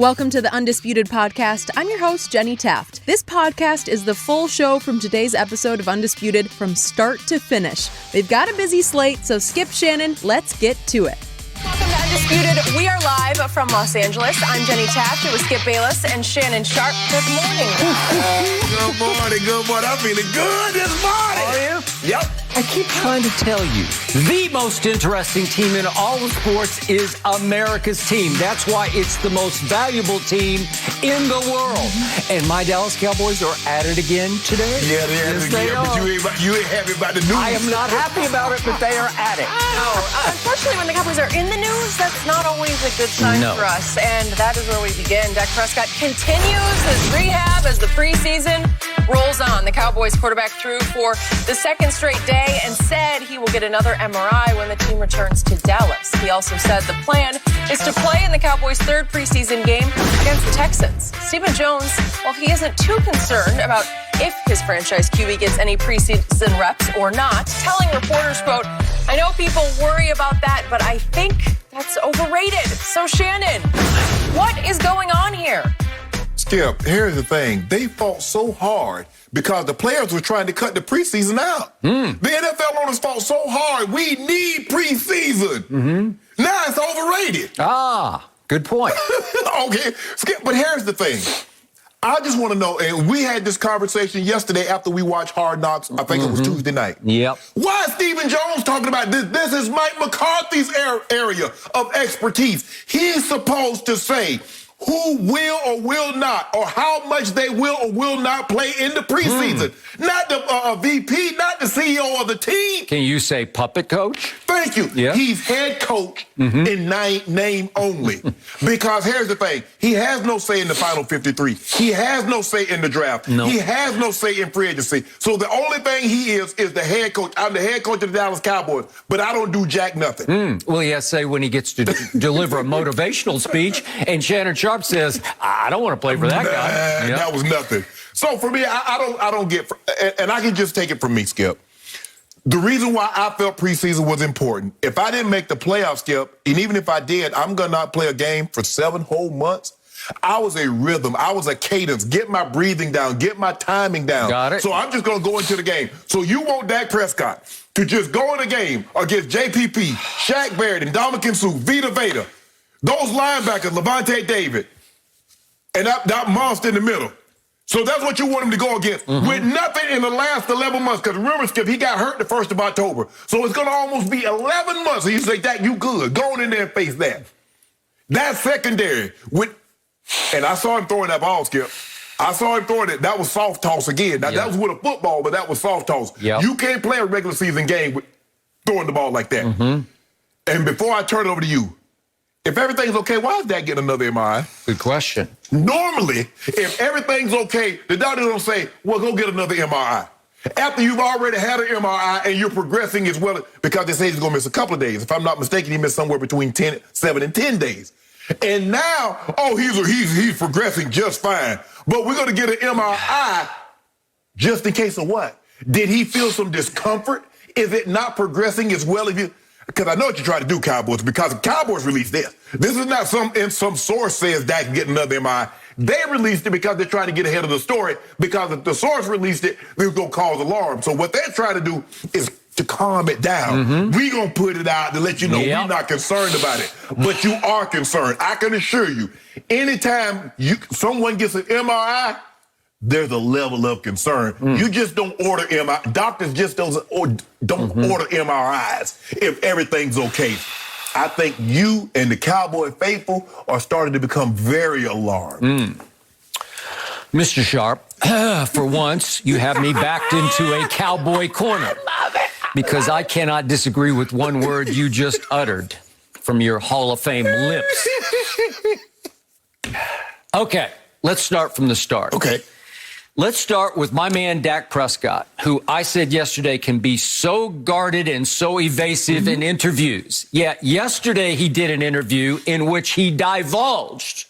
Welcome to the Undisputed podcast. I'm your host, Jenny Taft. This podcast is the full show from today's episode of Undisputed from start to finish. They've got a busy slate, so skip Shannon. Let's get to it. Welcome to Undisputed. We are live from Los Angeles. I'm Jenny Taft. It was Skip Bayless and Shannon Sharpe. Good morning. Good morning, good morning. I'm feeling good this morning. Are you? Yep. I keep trying to tell you, the most interesting team in all of sports is America's team. That's why it's the most valuable team in the world. And my Dallas Cowboys are at it again today. Yeah, they're at it again, but you ain't happy about the news. I am not happy about it, but they are at it. Unfortunately, when the Cowboys are in the news, that's not always a good sign for us. And that is where we begin. Dak Prescott continues his rehab as the preseason rolls on. The Cowboys quarterback threw for the second straight day and said he will get another MRI when the team returns to Dallas. He also said the plan is to play in the Cowboys' third preseason game against the Texans. Stephen Jones, well, he isn't too concerned about if his franchise QB gets any preseason reps or not, telling reporters, quote, "I know people worry about that, but I think that's overrated." So, Shannon, what is going on here? Skip, here's the thing. They fought so hard because the players were trying to cut the preseason out. The NFL owners fought so hard. We need preseason. Now it's overrated. Good point. Okay, Skip, but here's the thing. I just want to know, and we had this conversation yesterday after we watched Hard Knocks. I think it was Tuesday night. Yep. Why is Stephen Jones talking about this? This is Mike McCarthy's area of expertise. He's supposed to say who will or will not, or how much they will or will not play in the preseason. Not the VP, not the CEO of the team. Can you say puppet coach? Thank you. Yeah. He's head coach in name only. Because here's the thing. He has no say in the final 53. He has no say in the draft. No. He has no say in free agency. So the only thing he is the head coach. I'm the head coach of the Dallas Cowboys, but I don't do jack nothing. Well, he has to say when he gets to deliver a motivational speech, and Shannon Sharpe says, I don't want to play for that guy. That was nothing. So for me, I don't get, and I can just take it from me, Skip. The reason why I felt preseason was important, if I didn't make the playoffs, Skip, and even if I did, I'm going to not play a game for 7 whole months. I was a rhythm. I was a cadence. Get my breathing down. Get my timing down. Got it. So I'm just going to go into the game. So you want Dak Prescott to just go in a game against JPP, Shaq Barrett, and Ndamukong Suh, Vita Veda, those linebackers, Levante David, and that monster in the middle. So that's what you want him to go against. With nothing in the last 11 months. Because remember, Skip, he got hurt the 1st of October. So it's going to almost be 11 months. And you say, Dak, you good. Go on in there and face that. That's secondary. And I saw him throwing that ball, Skip. I saw him throwing it. That was soft toss again. Now, that was with a football, but that was soft toss. Yep. You can't play a regular season game with throwing the ball like that. And before I turn it over to you, if everything's okay, why is Dak getting another MRI? Good question. Normally, if everything's okay, the doctor don't say, well, go get another MRI. After you've already had an MRI and you're progressing as well, because they say he's going to miss a couple of days. If I'm not mistaken, he missed somewhere between 7 and 10 days. And now, he's progressing just fine. But we're going to get an MRI just in case of what? Did he feel some discomfort? Is it not progressing as well as you? Because I know what you try to do, Cowboys, because the Cowboys released this. This is not some source says Dak can get another MRI. They released it because they're trying to get ahead of the story, because if the source released it, they're going to cause alarm. So what they're trying to do is to calm it down. We're going to put it out to let you know we're not concerned about it. But you are concerned. I can assure you, anytime someone gets an MRI, there's a level of concern. You just don't order MRI. Doctors just don't order MRIs if everything's okay. I think you and the Cowboy faithful are starting to become very alarmed. Mr. Sharpe, for once, you have me backed into a Cowboy corner. I love it. Because I cannot disagree with one word you just uttered from your Hall of Fame lips. Okay, let's start from the start. Okay. Let's start with my man, Dak Prescott, who I said yesterday can be so guarded and so evasive in interviews. Yet yesterday he did an interview in which he divulged.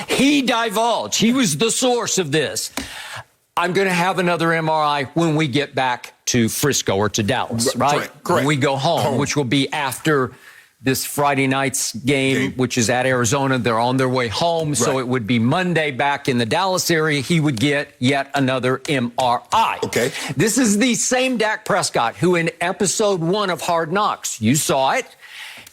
He was the source of this. I'm going to have another MRI when we get back to Frisco or to Dallas, right? Correct. When we go home, which will be after this Friday night's game, which is at Arizona. They're on their way home, so it would be Monday back in the Dallas area. He would get yet another MRI. Okay. This is the same Dak Prescott who in episode 1 of Hard Knocks, you saw it,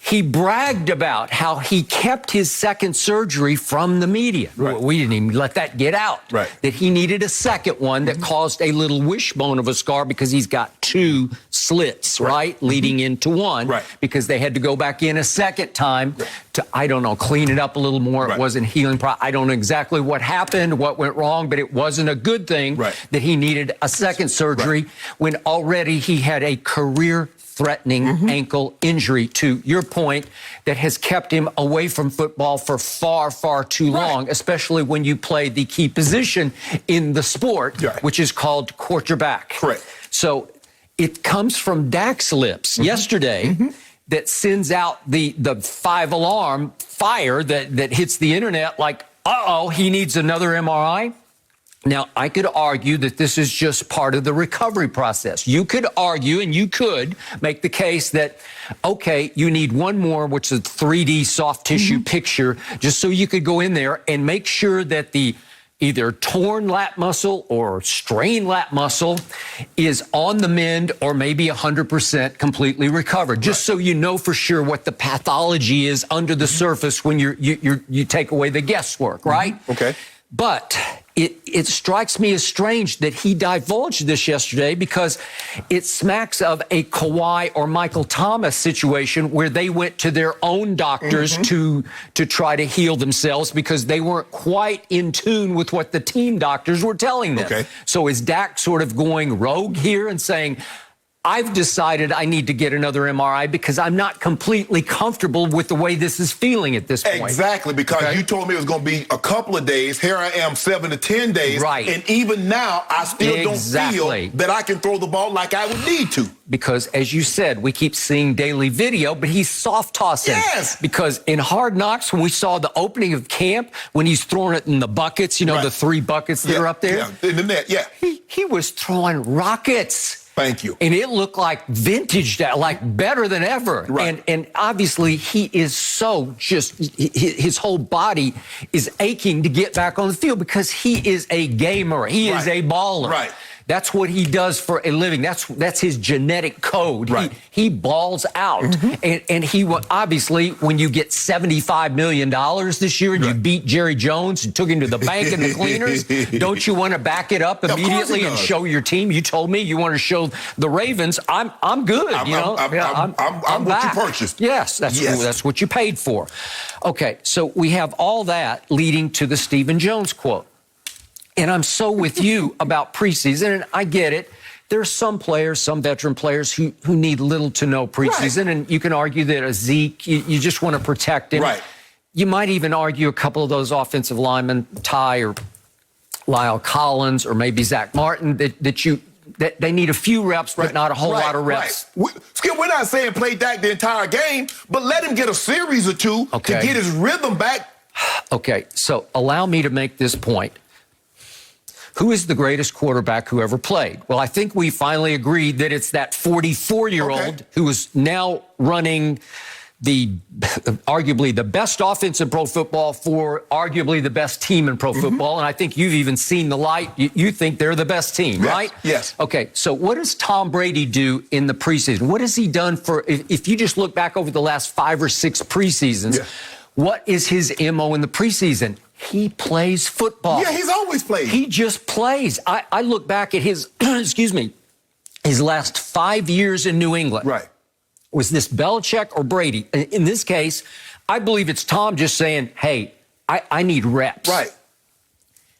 he bragged about how he kept his second surgery from the media. Right. We didn't even let that get out. Right. That he needed a second one that caused a little wishbone of a scar because he's got 2 slits, right? Leading into one. Right. Because they had to go back in a second time to, I don't know, clean it up a little more. It wasn't healing. I don't know exactly what happened, what went wrong, but it wasn't a good thing that he needed a second surgery when already he had a career-threatening ankle injury, to your point, that has kept him away from football for far, far too long, especially when you play the key position in the sport, which is called quarterback. Correct. So it comes from Dak's lips yesterday that sends out the 5-alarm fire that hits the internet like, uh-oh, he needs another MRI. Now, I could argue that this is just part of the recovery process. You could argue, and you could make the case that, okay, you need one more, which is a 3D soft tissue picture, just so you could go in there and make sure that the either torn lat muscle or strained lat muscle is on the mend or maybe 100% completely recovered, just so you know for sure what the pathology is under the surface when you take away the guesswork, right? Okay. But it strikes me as strange that he divulged this yesterday because it smacks of a Kawhi or Michael Thomas situation where they went to their own doctors to try to heal themselves because they weren't quite in tune with what the team doctors were telling them. Okay. So is Dak sort of going rogue here and saying, I've decided I need to get another MRI because I'm not completely comfortable with the way this is feeling at this point. Exactly, because you told me it was going to be a couple of days. Here I am, 7 to 10 days. Right. And even now, I still don't feel that I can throw the ball like I would need to. Because, as you said, we keep seeing daily video, but he's soft tossing. Yes. Because in Hard Knocks, when we saw the opening of camp, when he's throwing it in the buckets, you know, the 3 buckets that are up there. Yeah, in the net, He was throwing rockets. Thank you. And it looked like vintage, like better than ever. Right. And obviously he is so just, his whole body is aching to get back on the field because he is a gamer. He is a baller. Right. That's what he does for a living. That's his genetic code. Right. He balls out. And he will, obviously, when you get $75 million this year and you beat Jerry Jones and took him to the bank and the cleaners, don't you want to back it up immediately and show your team? You told me you want to show the Ravens, I'm good. I'm what you purchased. Yes, that's what you paid for. Okay, so we have all that leading to the Stephen Jones quote. And I'm so with you about preseason, and I get it. There's some players, some veteran players who need little to no preseason, and you can argue that a Zeke, you just want to protect him. Right. You might even argue a couple of those offensive linemen, Ty or Lyle Collins or maybe Zach Martin, that they need a few reps, but not a whole lot of reps. Skip, we're not saying play Dak the entire game, but let him get a series or two to get his rhythm back. Okay, so allow me to make this point. Who is the greatest quarterback who ever played? Well, I think we finally agreed that it's that 44-year-old who is now running arguably the best offense in pro football for arguably the best team in pro football. And I think you've even seen the light. You think they're the best team, right? Yes. Okay, so what does Tom Brady do in the preseason? What has he done if you just look back over the last 5 or 6 preseasons, what is his MO in the preseason? He plays football. Yeah, he's always played. He just plays. I look back at his, his last 5 years in New England. Right. Was this Belichick or Brady? In this case, I believe it's Tom just saying, hey, I need reps. Right.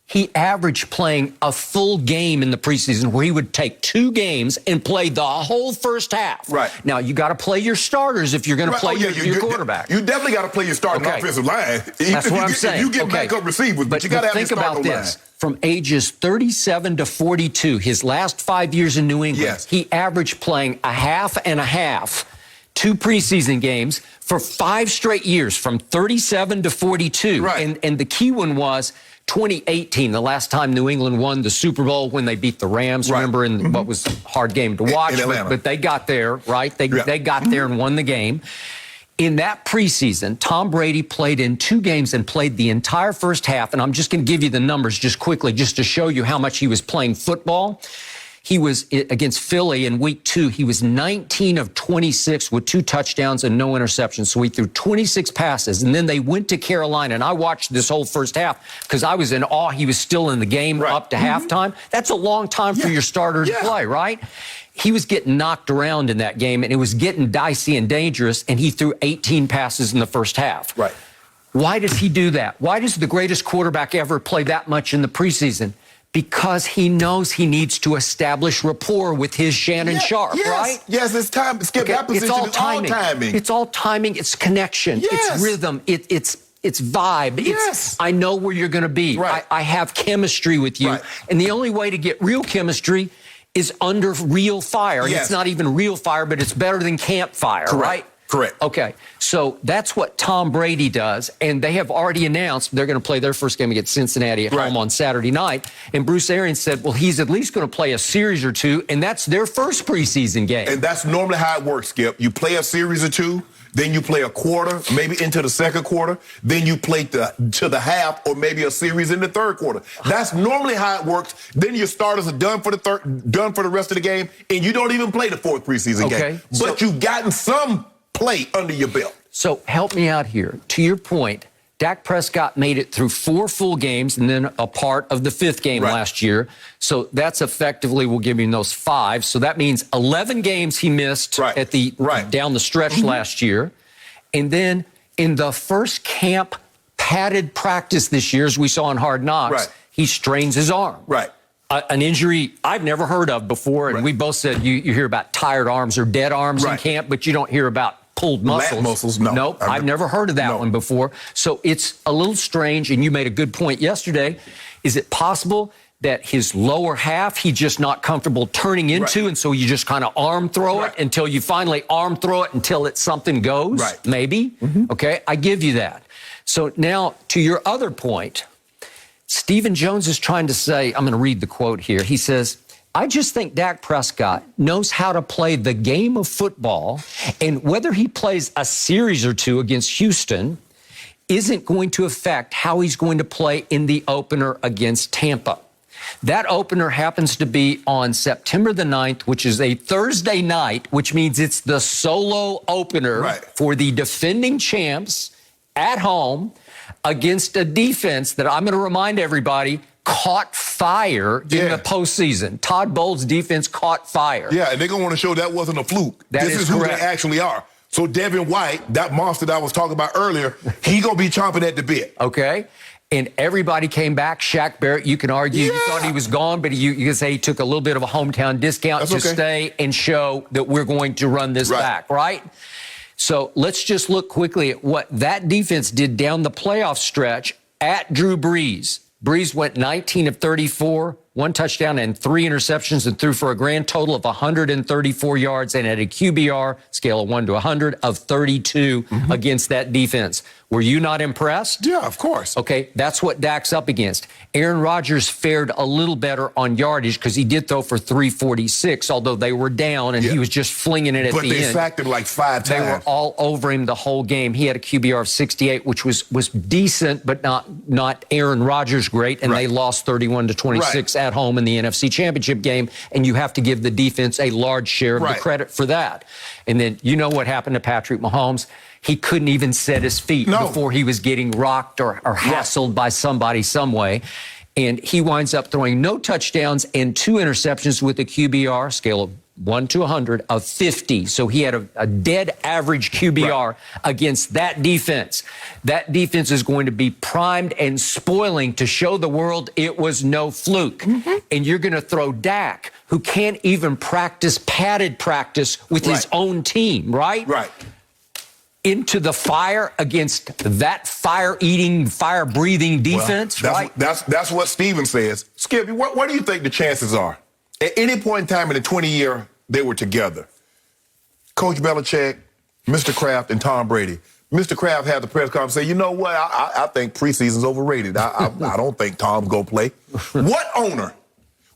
He averaged playing a full game in the preseason where he would take 2 games and play the whole first half. Right. Now, you got to play your starters if you're going to play your quarterback. You definitely got to play your starting offensive line. That's what I'm saying. You get backup receivers, but you got to have your starting line. Think about this. From ages 37 to 42, his last 5 years in New England, he averaged playing a half and a half, 2 preseason games for 5 straight years, from 37 to 42. Right. And the key one was 2018, the last time New England won the Super Bowl when they beat the Rams, remember, in what was a hard game to watch, in Atlanta. But they got there, right? They got there and won the game. In that preseason, Tom Brady played in 2 games and played the entire first half. And I'm just going to give you the numbers just quickly, just to show you how much he was playing football. He was against Philly in week 2. He was 19 of 26 with 2 touchdowns and no interceptions. So he threw 26 passes. And then they went to Carolina. And I watched this whole first half because I was in awe. He was still in the game up to halftime. That's a long time for your starter to play, right? He was getting knocked around in that game, and it was getting dicey and dangerous, and he threw 18 passes in the first half. Right. Why does he do that? Why does the greatest quarterback ever play that much in the preseason? Because he knows he needs to establish rapport with his Shannon Sharpe, right? Yes, it's time. Skip, that position it's all is timing. all timing. It's all timing. It's connection. It's rhythm. It's vibe. It's, I know where you're going to be. Right. I have chemistry with you. Right. And the only way to get real chemistry is under real fire. And it's not even real fire, but it's better than campfire, right? Correct. Okay, so that's what Tom Brady does, and they have already announced they're going to play their first game against Cincinnati at home on Saturday night. And Bruce Arians said, well, he's at least going to play a series or 2, and that's their first preseason game. And that's normally how it works, Skip. You play a series or 2, then you play a quarter, maybe into the second quarter, then you play to the half, or maybe a series in the third quarter. That's normally how it works. Then your starters are done for the rest of the game, and you don't even play the 4th preseason game. But you've gotten some play under your belt. So help me out here. To your point, Dak Prescott made it through 4 full games and then a part of the 5th game last year. So that's effectively, we'll give him those 5. So that means 11 games he missed at the down the stretch last year. And then in the first camp padded practice this year, as we saw in Hard Knocks, he strains his arm. An injury I've never heard of before. And we both said you hear about tired arms or dead arms in camp, but you don't hear about pulled muscles. Lat muscles, no. Nope, I've never heard of that one before. So it's a little strange, and you made a good point yesterday. Is it possible that his lower half he's just not comfortable turning into, and so you just kind of arm throw it until you finally arm throw it until something goes? Maybe. Okay, I give you that. So now to your other point, Stephen Jones is trying to say, I'm going to read the quote here. He says, I just think Dak Prescott knows how to play the game of football, and whether he plays a series or 2 against Houston isn't going to affect how he's going to play in the opener against Tampa. That opener happens to be on September the 9th, which is a Thursday night, which means it's the solo opener for the defending champs at home against a defense that I'm going to remind everybody caught fire in the postseason. Todd Bowles' defense caught fire. Yeah, and they're going to want to show that wasn't a fluke. This is who they actually are. So Devin White, that monster that I was talking about earlier, he going to be chomping at the bit. Okay. And everybody came back. Shaq Barrett, you can argue, you thought he was gone, but you can say he took a little bit of a hometown discount to stay and show that we're going to run this back, right? So let's just look quickly at what that defense did down the playoff stretch at Drew Brees. Brees went 19 of 34, 1 touchdown and 3 interceptions, and threw for a grand total of 134 yards and at a QBR, scale of 1 to 100, of 32 against that defense. Were you not impressed? Yeah, of course. Okay, that's what Dak's up against. Aaron Rodgers fared a little better on yardage because he did throw for 346, although they were down and he was just flinging it at the end. But they sacked him like 5 times. They were all over him the whole game. He had a QBR of 68, which was decent, but not Aaron Rodgers great, and they lost 31-26 at home in the NFC Championship game, and you have to give the defense a large share of the credit for that. And then you know what happened to Patrick Mahomes. He couldn't even set his feet before he was getting rocked or hassled by somebody some way. And he winds up throwing no touchdowns and 2 interceptions with a QBR, scale of 1 to 100, of 50. So he had a dead average QBR against that defense. That defense is going to be primed and spoiling to show the world it was no fluke. And you're going to throw Dak, who can't even practice padded practice with his own team, right? Into the fire against that fire-eating, fire-breathing defense, That's what Steven says. Skip, what do you think the chances are? At any point in time in the 20-year they were together, Coach Belichick, Mr. Kraft, and Tom Brady. Mr. Kraft had the press conference and say, you know what, I think preseason's overrated. I don't think Tom's going to play. What owner,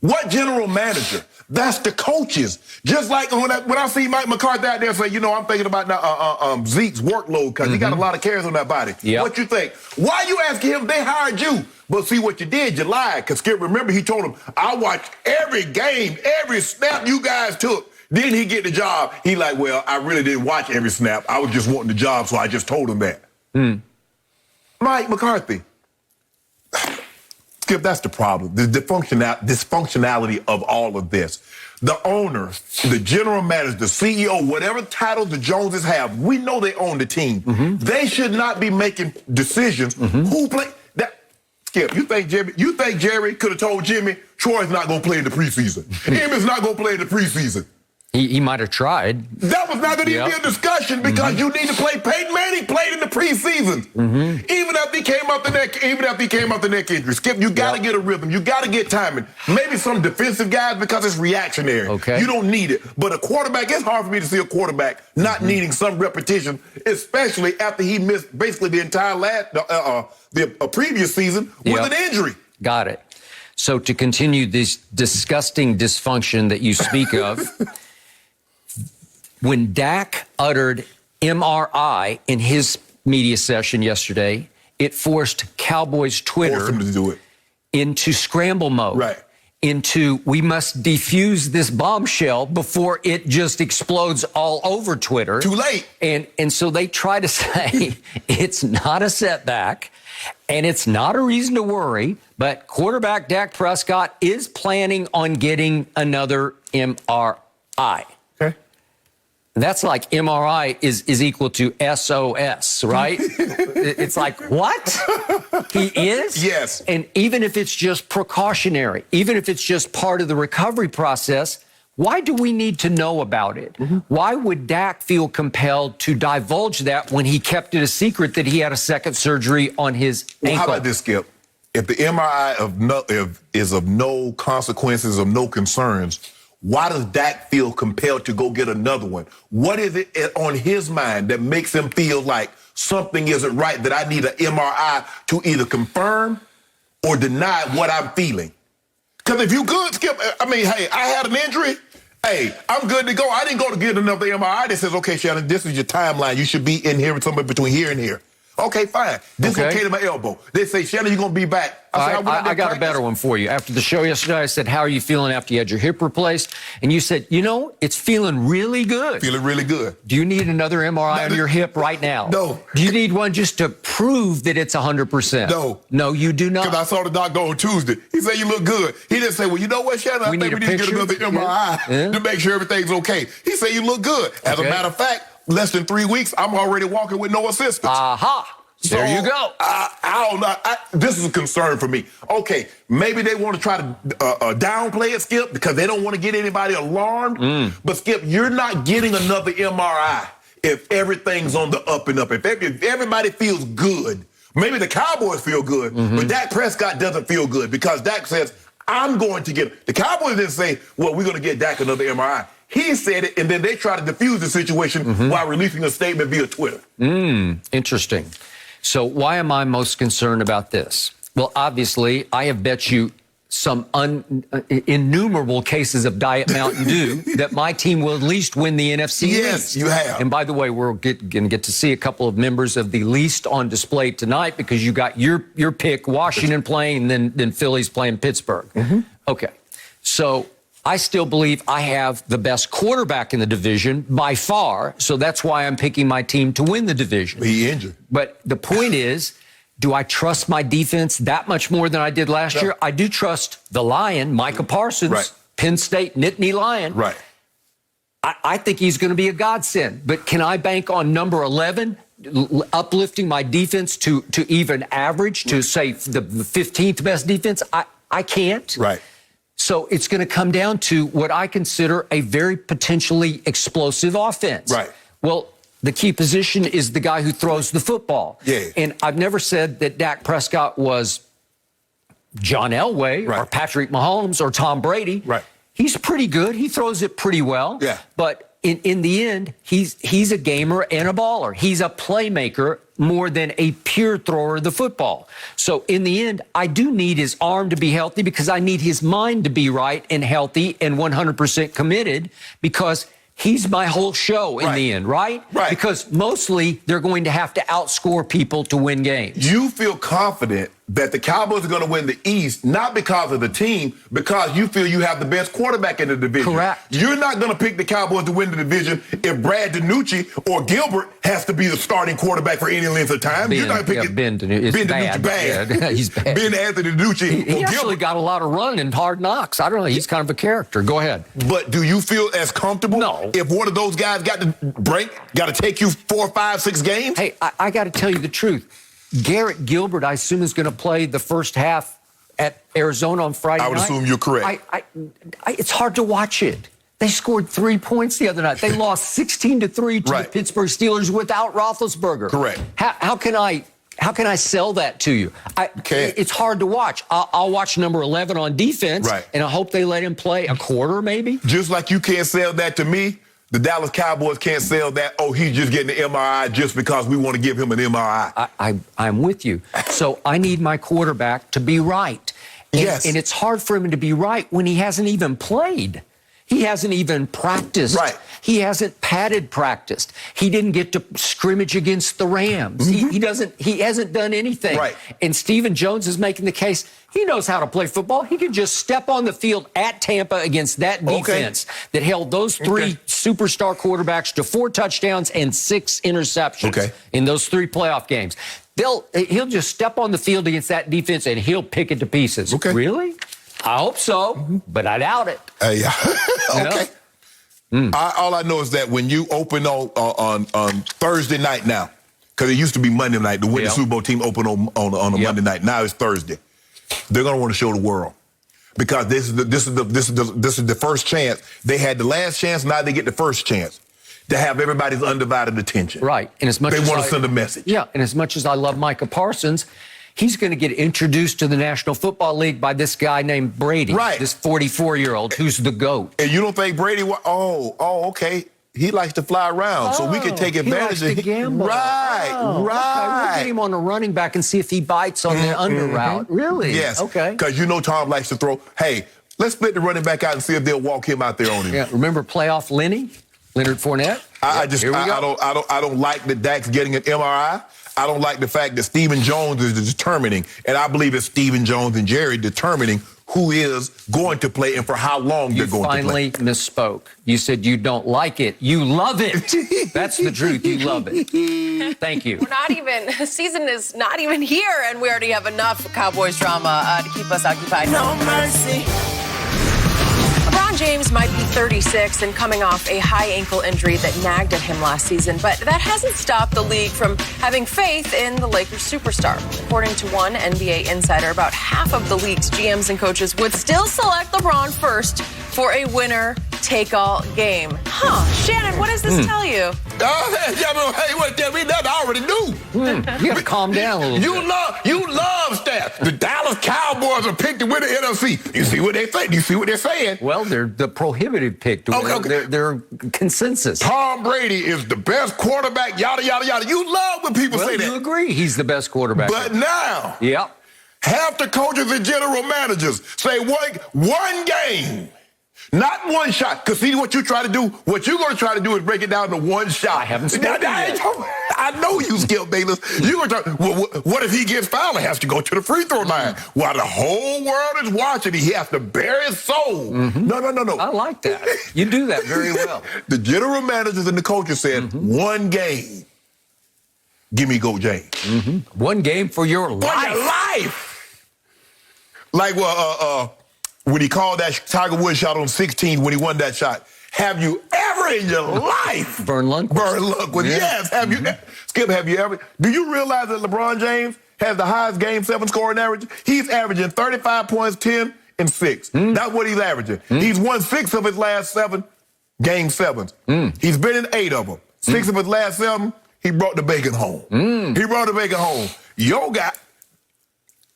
what general manager That's the coaches. Just like when I see Mike McCarthy out there say, I'm thinking about Zeke's workload because he got a lot of carries on that body. Yep. What you think? Why you asking him? They hired you. But see what you did, you lied. Because Skip, remember, he told him, I watched every game, every snap you guys took. Then he get the job. He like, well, I really didn't watch every snap. I was just wanting the job, so I just told him that. Mike McCarthy. Skip, that's the problem. The dysfunctionality of all of this. The owners, the general manager, the CEO, whatever title the Joneses have, we know they own the team. They should not be making decisions. Who play that? Skip, you think Jerry could have told Jimmy Troy's not going to play in the preseason? Emmitt's not going to play in the preseason. He might have tried. That was not going to be a discussion because you need to play. Peyton Manning played in the preseason. Even after he came out the neck injury. Skip, you got to get a rhythm. You got to get timing. Maybe some defensive guys because it's reactionary. Okay. You don't need it. But a quarterback, it's hard for me to see a quarterback not needing some repetition, especially after he missed basically the entire previous season with an injury. Got it. So to continue this disgusting dysfunction that you speak of, when Dak uttered MRI in his media session yesterday, it forced Cowboys Twitter Forced him to do it. into scramble mode. Right. Into we must defuse this bombshell before it just explodes all over Twitter. Too late. And so they try to say it's not a setback and it's not a reason to worry, but quarterback Dak Prescott is planning on getting another MRI. That's like MRI is equal to SOS, right? It's like, what? He is? Yes. And even if it's just precautionary, even if it's just part of the recovery process, why do we need to know about it? Why would Dak feel compelled to divulge that when he kept it a secret that he had a second surgery on his ankle? How about this, Skip? If the MRI is of no consequences, of no concerns, why does Dak feel compelled to go get another one? What is it on his mind that makes him feel like something isn't right, that I need an MRI to either confirm or deny what I'm feeling? Because if you good, Skip, hey, I had an injury. Hey, I'm good to go. I didn't go to get another MRI that says, okay, Shannon, this is your timeline. You should be in here somewhere between here and here. Okay, fine. Dislocated my elbow. They say, Shannon, you're going to be back. I got a better one for you. After the show yesterday, I said, how are you feeling after you had your hip replaced? And you said, it's feeling really good. Feeling really good. Do you need another MRI on your hip right now? No. Do you need one just to prove that it's 100%? No. No, you do not. Because I saw the doctor on Tuesday. He said, you look good. He didn't say, well, you know what, Shannon? I think we need to get another MRI to make sure everything's okay. He said, you look good. As a matter of fact, less than 3 weeks, I'm already walking with no assistance. Aha. So, there you go. I don't know. This is a concern for me. Okay, maybe they want to try to downplay it, Skip, because they don't want to get anybody alarmed. But, Skip, you're not getting another MRI if everything's on the up and up. If everybody feels good, maybe the Cowboys feel good, but Dak Prescott doesn't feel good because Dak says, I'm going to get it. The Cowboys didn't say, well, we're going to get Dak another MRI. He said it, and then they try to defuse the situation while releasing a statement via Twitter. Interesting. So why am I most concerned about this? Well, obviously, I have bet you some innumerable cases of Diet Mountain Dew that my team will at least win the NFC Yes, Least. you have. And by the way, we're going to get to see a couple of members of the Least on display tonight because you got your pick, Washington playing, and then Phillies playing Pittsburgh. Okay, so I still believe I have the best quarterback in the division by far, so that's why I'm picking my team to win the division. He injured. But the point is, do I trust my defense that much more than I did last year? I do trust the Lion, Micah Parsons, Penn State, Nittany Lion. Right. I think he's going to be a godsend. But can I bank on number 11, uplifting my defense to even average, to say the 15th best defense? I can't. Right. So it's going to come down to what I consider a very potentially explosive offense. Right. Well, the key position is the guy who throws the football. Yeah. And I've never said that Dak Prescott was John Elway or Patrick Mahomes or Tom Brady. Right. He's pretty good. He throws it pretty well. Yeah. But in the end, he's a gamer and a baller. He's a playmaker more than a pure thrower of the football. So in the end, I do need his arm to be healthy because I need his mind to be right and healthy and 100% committed because he's my whole show in the end, right? Right. Because mostly they're going to have to outscore people to win games. You feel confident that the Cowboys are going to win the East, not because of the team, because you feel you have the best quarterback in the division. Correct. You're not going to pick the Cowboys to win the division if Brad DiNucci or Gilbert has to be the starting quarterback for any length of time. You're not picking Ben DiNucci. bad. Yeah, he's bad. Ben Anthony DiNucci. He actually got a lot of run in Hard Knocks. I don't know. He's kind of a character. Go ahead. But do you feel as comfortable No. if one of those guys got to take you 4, 5, 6 games? Hey, I got to tell you the truth. Garrett Gilbert, I assume, is going to play the first half at Arizona on Friday night. I would assume you're correct. It's hard to watch it. They scored 3 points the other night. They lost 16-3 to the Pittsburgh Steelers without Roethlisberger. Correct. How can I sell that to you? It's hard to watch. I'll watch number 11 on defense, and I hope they let him play a quarter maybe. Just like you can't sell that to me, the Dallas Cowboys can't sell that, he's just getting the MRI just because we want to give him an MRI. I'm with you. So I need my quarterback to be right. Yes. And it's hard for him to be right when he hasn't even played. He hasn't even practiced. Right. He hasn't padded practiced. He didn't get to scrimmage against the Rams. He hasn't done anything. Right. And Stephen Jones is making the case he knows how to play football. He could just step on the field at Tampa against that defense that held those 3 superstar quarterbacks to 4 touchdowns and 6 interceptions in those 3 playoff games. He'll just step on the field against that defense and he'll pick it to pieces. Okay. Really? I hope so, but I doubt it. Okay. All I know is that when you open on Thursday night now, because it used to be Monday night, the winning Super Bowl team opened on a Monday night. Now it's Thursday. They're going to want to show the world because this is the first chance. They had the last chance. Now they get the first chance to have everybody's undivided attention. Right. And as much they as want to send a message. Yeah. And as much as I love Micah Parsons, he's going to get introduced to the National Football League by this guy named Brady. Right. This 44-year-old who's the GOAT. And you don't think Brady, okay. He likes to fly around, so we can take advantage of him. Right. Right. We'll get him on a running back and see if he bites on the under route. Really? Yes. Okay. Because Tom likes to throw. Hey, let's split the running back out and see if they'll walk him out there on him. Yeah. Remember playoff Lenny? Leonard Fournette? I don't like that Dak's getting an MRI. I don't like the fact that Stephen Jones is determining, and I believe it's Stephen Jones and Jerry determining who is going to play and for how long they're going to play. You finally misspoke. You said you don't like it. You love it. That's the truth. You love it. Thank you. The season is not even here, and we already have enough Cowboys drama to keep us occupied. No mercy. LeBron James might be 36 and coming off a high ankle injury that nagged at him last season, but that hasn't stopped the league from having faith in the Lakers superstar. According to one NBA insider, about half of the league's GMs and coaches would still select LeBron first for a winner-take-all game. Shannon, what does this tell you? Hey, what tell me that? I already knew. You got to calm down a little bit. You love stats. The Dallas Cowboys are picked to win the NFC. You see what they say? You see what they're saying? Well, they're the prohibitive pick. They're consensus. Tom Brady is the best quarterback, yada, yada, yada. You love when people say that. You agree he's the best quarterback. But now, yep. half the coaches and general managers say one game. Not one shot. Because see what you try to do? What you're going to try to do is break it down to one shot. I haven't spoken yet. I know you, Skip Bayless. You're going to try. What if he gets fouled and has to go to the free throw line? While the whole world is watching, he has to bare his soul. No. I like that. You do that very well. The general managers and the coaches said, one game. Give me Go James. One game for your life. For your life. Like, when he called that Tiger Woods shot on 16 when he won that shot. Have you ever in your life? Vern Lundquist. Yes. Have you, Skip, have you ever? Do you realize that LeBron James has the highest Game 7 scoring average? He's averaging 35 points, 10, and 6. That's what he's averaging. He's won 6 of his last 7 Game 7s. He's been in 8 of them. 6 of his last 7, he brought the bacon home. He brought the bacon home. Your guy,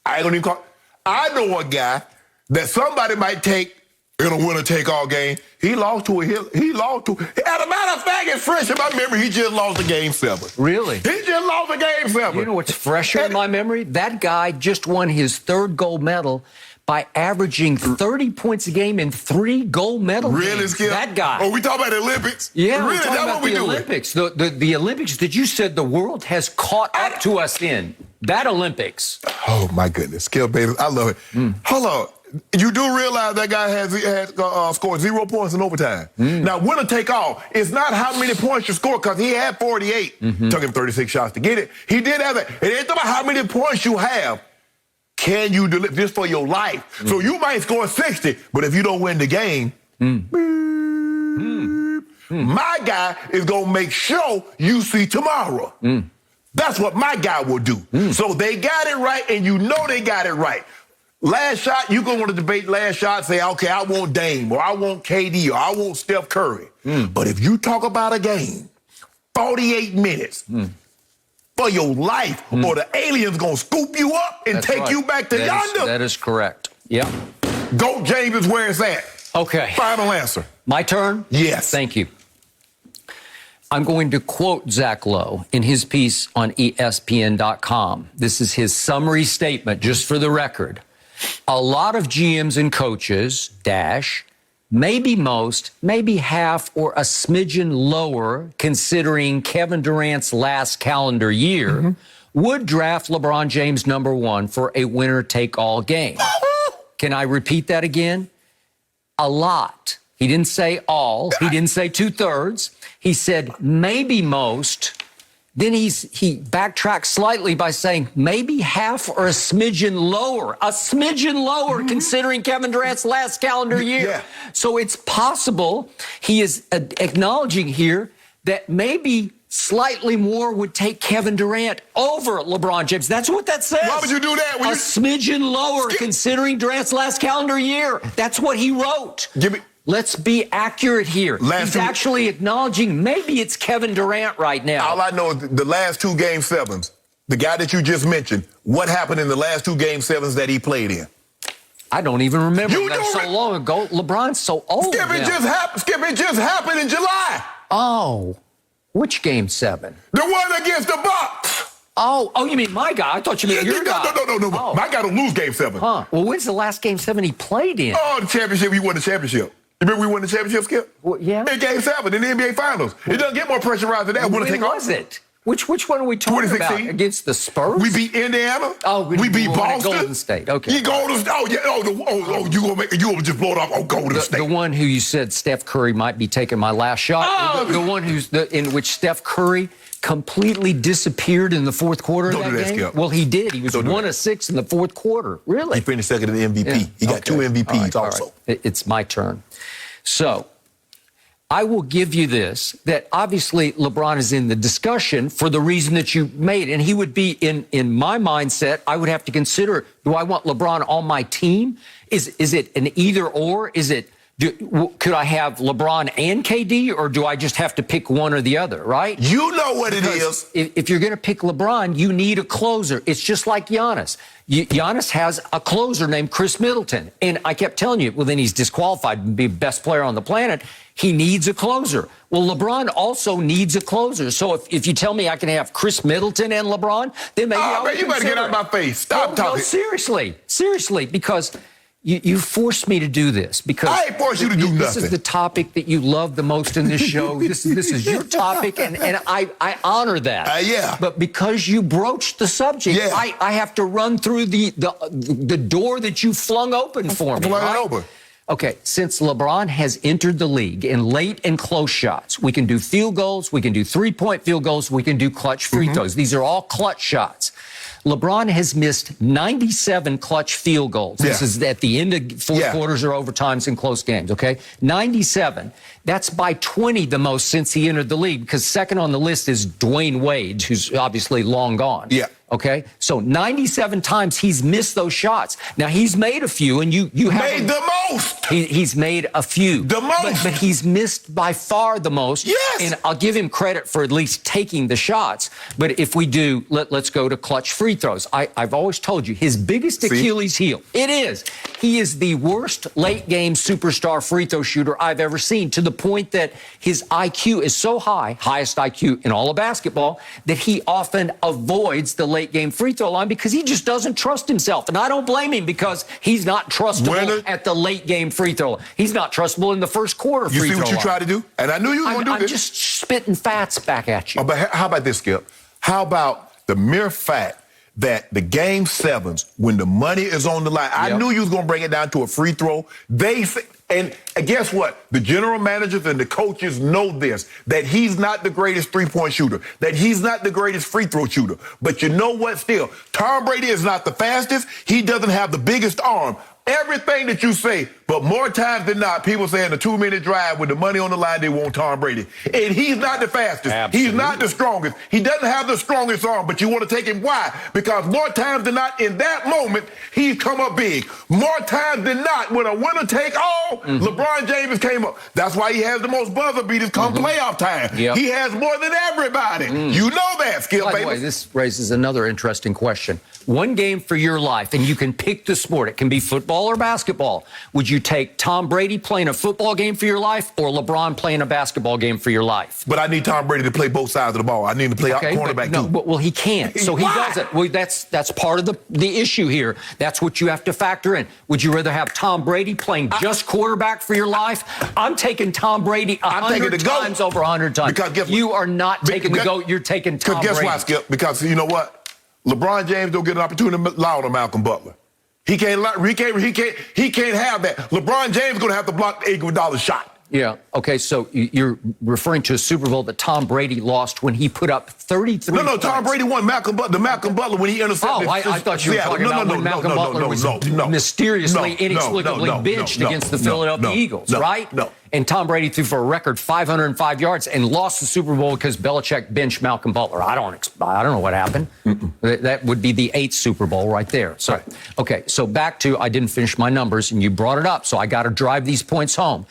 I ain't gonna even call. I know a guy that somebody might take in a winner-take-all game. He lost to as a matter of fact, it's fresh in my memory, he just lost a Game 7. Really? He just lost a Game 7. You know what's fresher in my memory? That guy just won his 3rd gold medal by averaging 30 points a game in 3 gold medal games. Skip? That guy. Oh, we talking about the Olympics? Yeah, really? we're talking about the Olympics. The Olympics that you said the world has caught up to us in. That Olympics. Oh, my goodness. Skip Bayless, I love it. Hold on. You do realize that guy has scored 0 points in overtime. Now, winner take all. It's not how many points you score, because he had 48. Took him 36 shots to get it. He did have it. It ain't about how many points you have. Can you deliver this for your life? So you might score 60, but if you don't win the game, my guy is going to make sure you see tomorrow. That's what my guy will do. So they got it right, and you know they got it right. Last shot, you're going to want to debate last shot, say, okay, I want Dame, or I want KD, or I want Steph Curry. But if you talk about a game, 48 minutes for your life, or the alien's going to scoop you up and take you back to yonder. That is correct. Yep. GOAT James is where it's at. Okay. Final answer. My turn? Yes. Thank you. I'm going to quote Zach Lowe in his piece on ESPN.com. This is his summary statement, just for the record. A lot of GMs and coaches, maybe most, maybe half or a smidgen lower, considering Kevin Durant's last calendar year, would draft LeBron James #1 for a winner-take-all game. Can I repeat that again? A lot. He didn't say all. He didn't say 2/3. He said maybe most. Then he backtracked slightly by saying maybe half or a smidgen lower, considering Kevin Durant's last calendar year. Yeah. So it's possible he is acknowledging here that maybe slightly more would take Kevin Durant over LeBron James. That's what that says. Why would you do that? A smidgen lower, considering Durant's last calendar year. That's what he wrote. Let's be accurate here. He's actually acknowledging maybe it's Kevin Durant right now. All I know is the last 2 Game 7s, the guy that you just mentioned, what happened in the last 2 Game 7s that he played in? I don't even remember. That's so long ago. LeBron's so old Skip, it just happened in July. Oh, which Game 7? The one against the Bucks. Oh, you mean my guy? I thought you meant your guy. No. Oh. My guy don't lose Game 7. Huh. Well, when's the last Game 7 he played in? Oh, the championship. He won the championship. You remember we won the championship, Skip? Well, yeah. In Game 7 in the NBA Finals. It doesn't get more pressurized than that. When was it? Which one are we talking about? Against the Spurs? We beat Indiana. Oh, we beat Boston. Golden State. Okay. You Golden State. Oh, yeah. You gonna just blow it off? Oh, Golden State. The one who you said Steph Curry might be taking my last shot. Oh. The one in which Steph Curry completely disappeared in the fourth quarter of that game. Skip. Well, he did. He was 1 of 6 in the fourth quarter. Really? He finished second in the MVP. Yeah. He got 2 MVPs also. Right. It's my turn. So I will give you this, that obviously LeBron is in the discussion for the reason that you made, and he would be in my mindset. I would have to consider, do I want LeBron on my team? Is it an either or? Could I have LeBron and KD, or do I just have to pick one or the other, right? You know what it is. If you're going to pick LeBron, you need a closer. It's just like Giannis. Giannis has a closer named Chris Middleton. And I kept telling you, well, then he's disqualified to be the best player on the planet. He needs a closer. Well, LeBron also needs a closer. So if you tell me I can have Chris Middleton and LeBron, then maybe I'll you better get out of my face. Stop talking. No, seriously, because you forced me to do this, because I ain't forced you to do nothing. This is the topic that you love the most in this show. This is your topic, and I honor that. Yeah. But because you broached the subject, I have to run through the door that you flung open for me. Flung it open. Okay, since LeBron has entered the league in late and close shots, we can do field goals, we can do three-point field goals, we can do clutch free throws. These are all clutch shots. LeBron has missed 97 clutch field goals. This is at the end of fourth quarters or overtimes in close games, okay? 97. That's by 20 the most since he entered the league, because second on the list is Dwayne Wade, who's obviously long gone. Yeah. Okay, so 97 times he's missed those shots. Now he's made a few, and you made the most. He's made a few, the most, but he's missed by far the most. Yes, and I'll give him credit for at least taking the shots. But if we do, let's go to clutch free throws. I've always told you his biggest Achilles heel. He is the worst late game superstar free throw shooter I've ever seen. To the point that his IQ is so high, highest IQ in all of basketball, that he often avoids the late game free throw line because he just doesn't trust himself. And I don't blame him because he's not trustable at the late game free throw. He's not trustable in the first quarter free throw line. You see what you try to do? And I knew you were going to do this. I'm just spitting facts back at you. Oh, but how about this, Skip? How about the mere fact that the game sevens, when the money is on the line, I knew you was going to bring it down to a free throw. And guess what? The general managers and the coaches know this, that he's not the greatest three-point shooter, that he's not the greatest free throw shooter. But you know what still? Tom Brady is not the fastest. He doesn't have the biggest arm. Everything that you say, but more times than not, people say in a 2-minute drive with the money on the line, they want Tom Brady. And he's not the fastest. Absolutely. He's not the strongest. He doesn't have the strongest arm, but you want to take him. Why? Because more times than not, in that moment, he's come up big. More times than not, when a winner take all, LeBron James came up. That's why he has the most buzzer beaters come playoff time. Yep. He has more than everybody. You know that, Skip. By the way, this raises another interesting question. One game for your life, and you can pick the sport. It can be football or basketball. Would you take Tom Brady playing a football game for your life or LeBron playing a basketball game for your life? But I need Tom Brady to play both sides of the ball. I need him to play cornerback too. Well, he can't. So he doesn't. Well, that's part of the issue here. That's what you have to factor in. Would you rather have Tom Brady playing just quarterback for your life? I'm taking Tom Brady 100 times over 100 times. Because you are not taking the GOAT. You're taking Tom Brady. Guess why, Skip? Because you know what? LeBron James don't get an opportunity to lie on Malcolm Butler. He can't have that. LeBron James going to have to block the Iguodala shot. Yeah. Okay. So you're referring to a Super Bowl that Tom Brady lost when he put up 33. No. Tom Brady won Malcolm Butler when he intercepted. Oh, I thought you were talking about when Malcolm Butler was mysteriously, inexplicably benched against the Philadelphia Eagles, right? No. And Tom Brady threw for a record 505 yards and lost the Super Bowl because Belichick benched Malcolm Butler. I don't know what happened. That would be the 8th Super Bowl right there. So, okay. So back to, I didn't finish my numbers and you brought it up. So I got to drive these points home.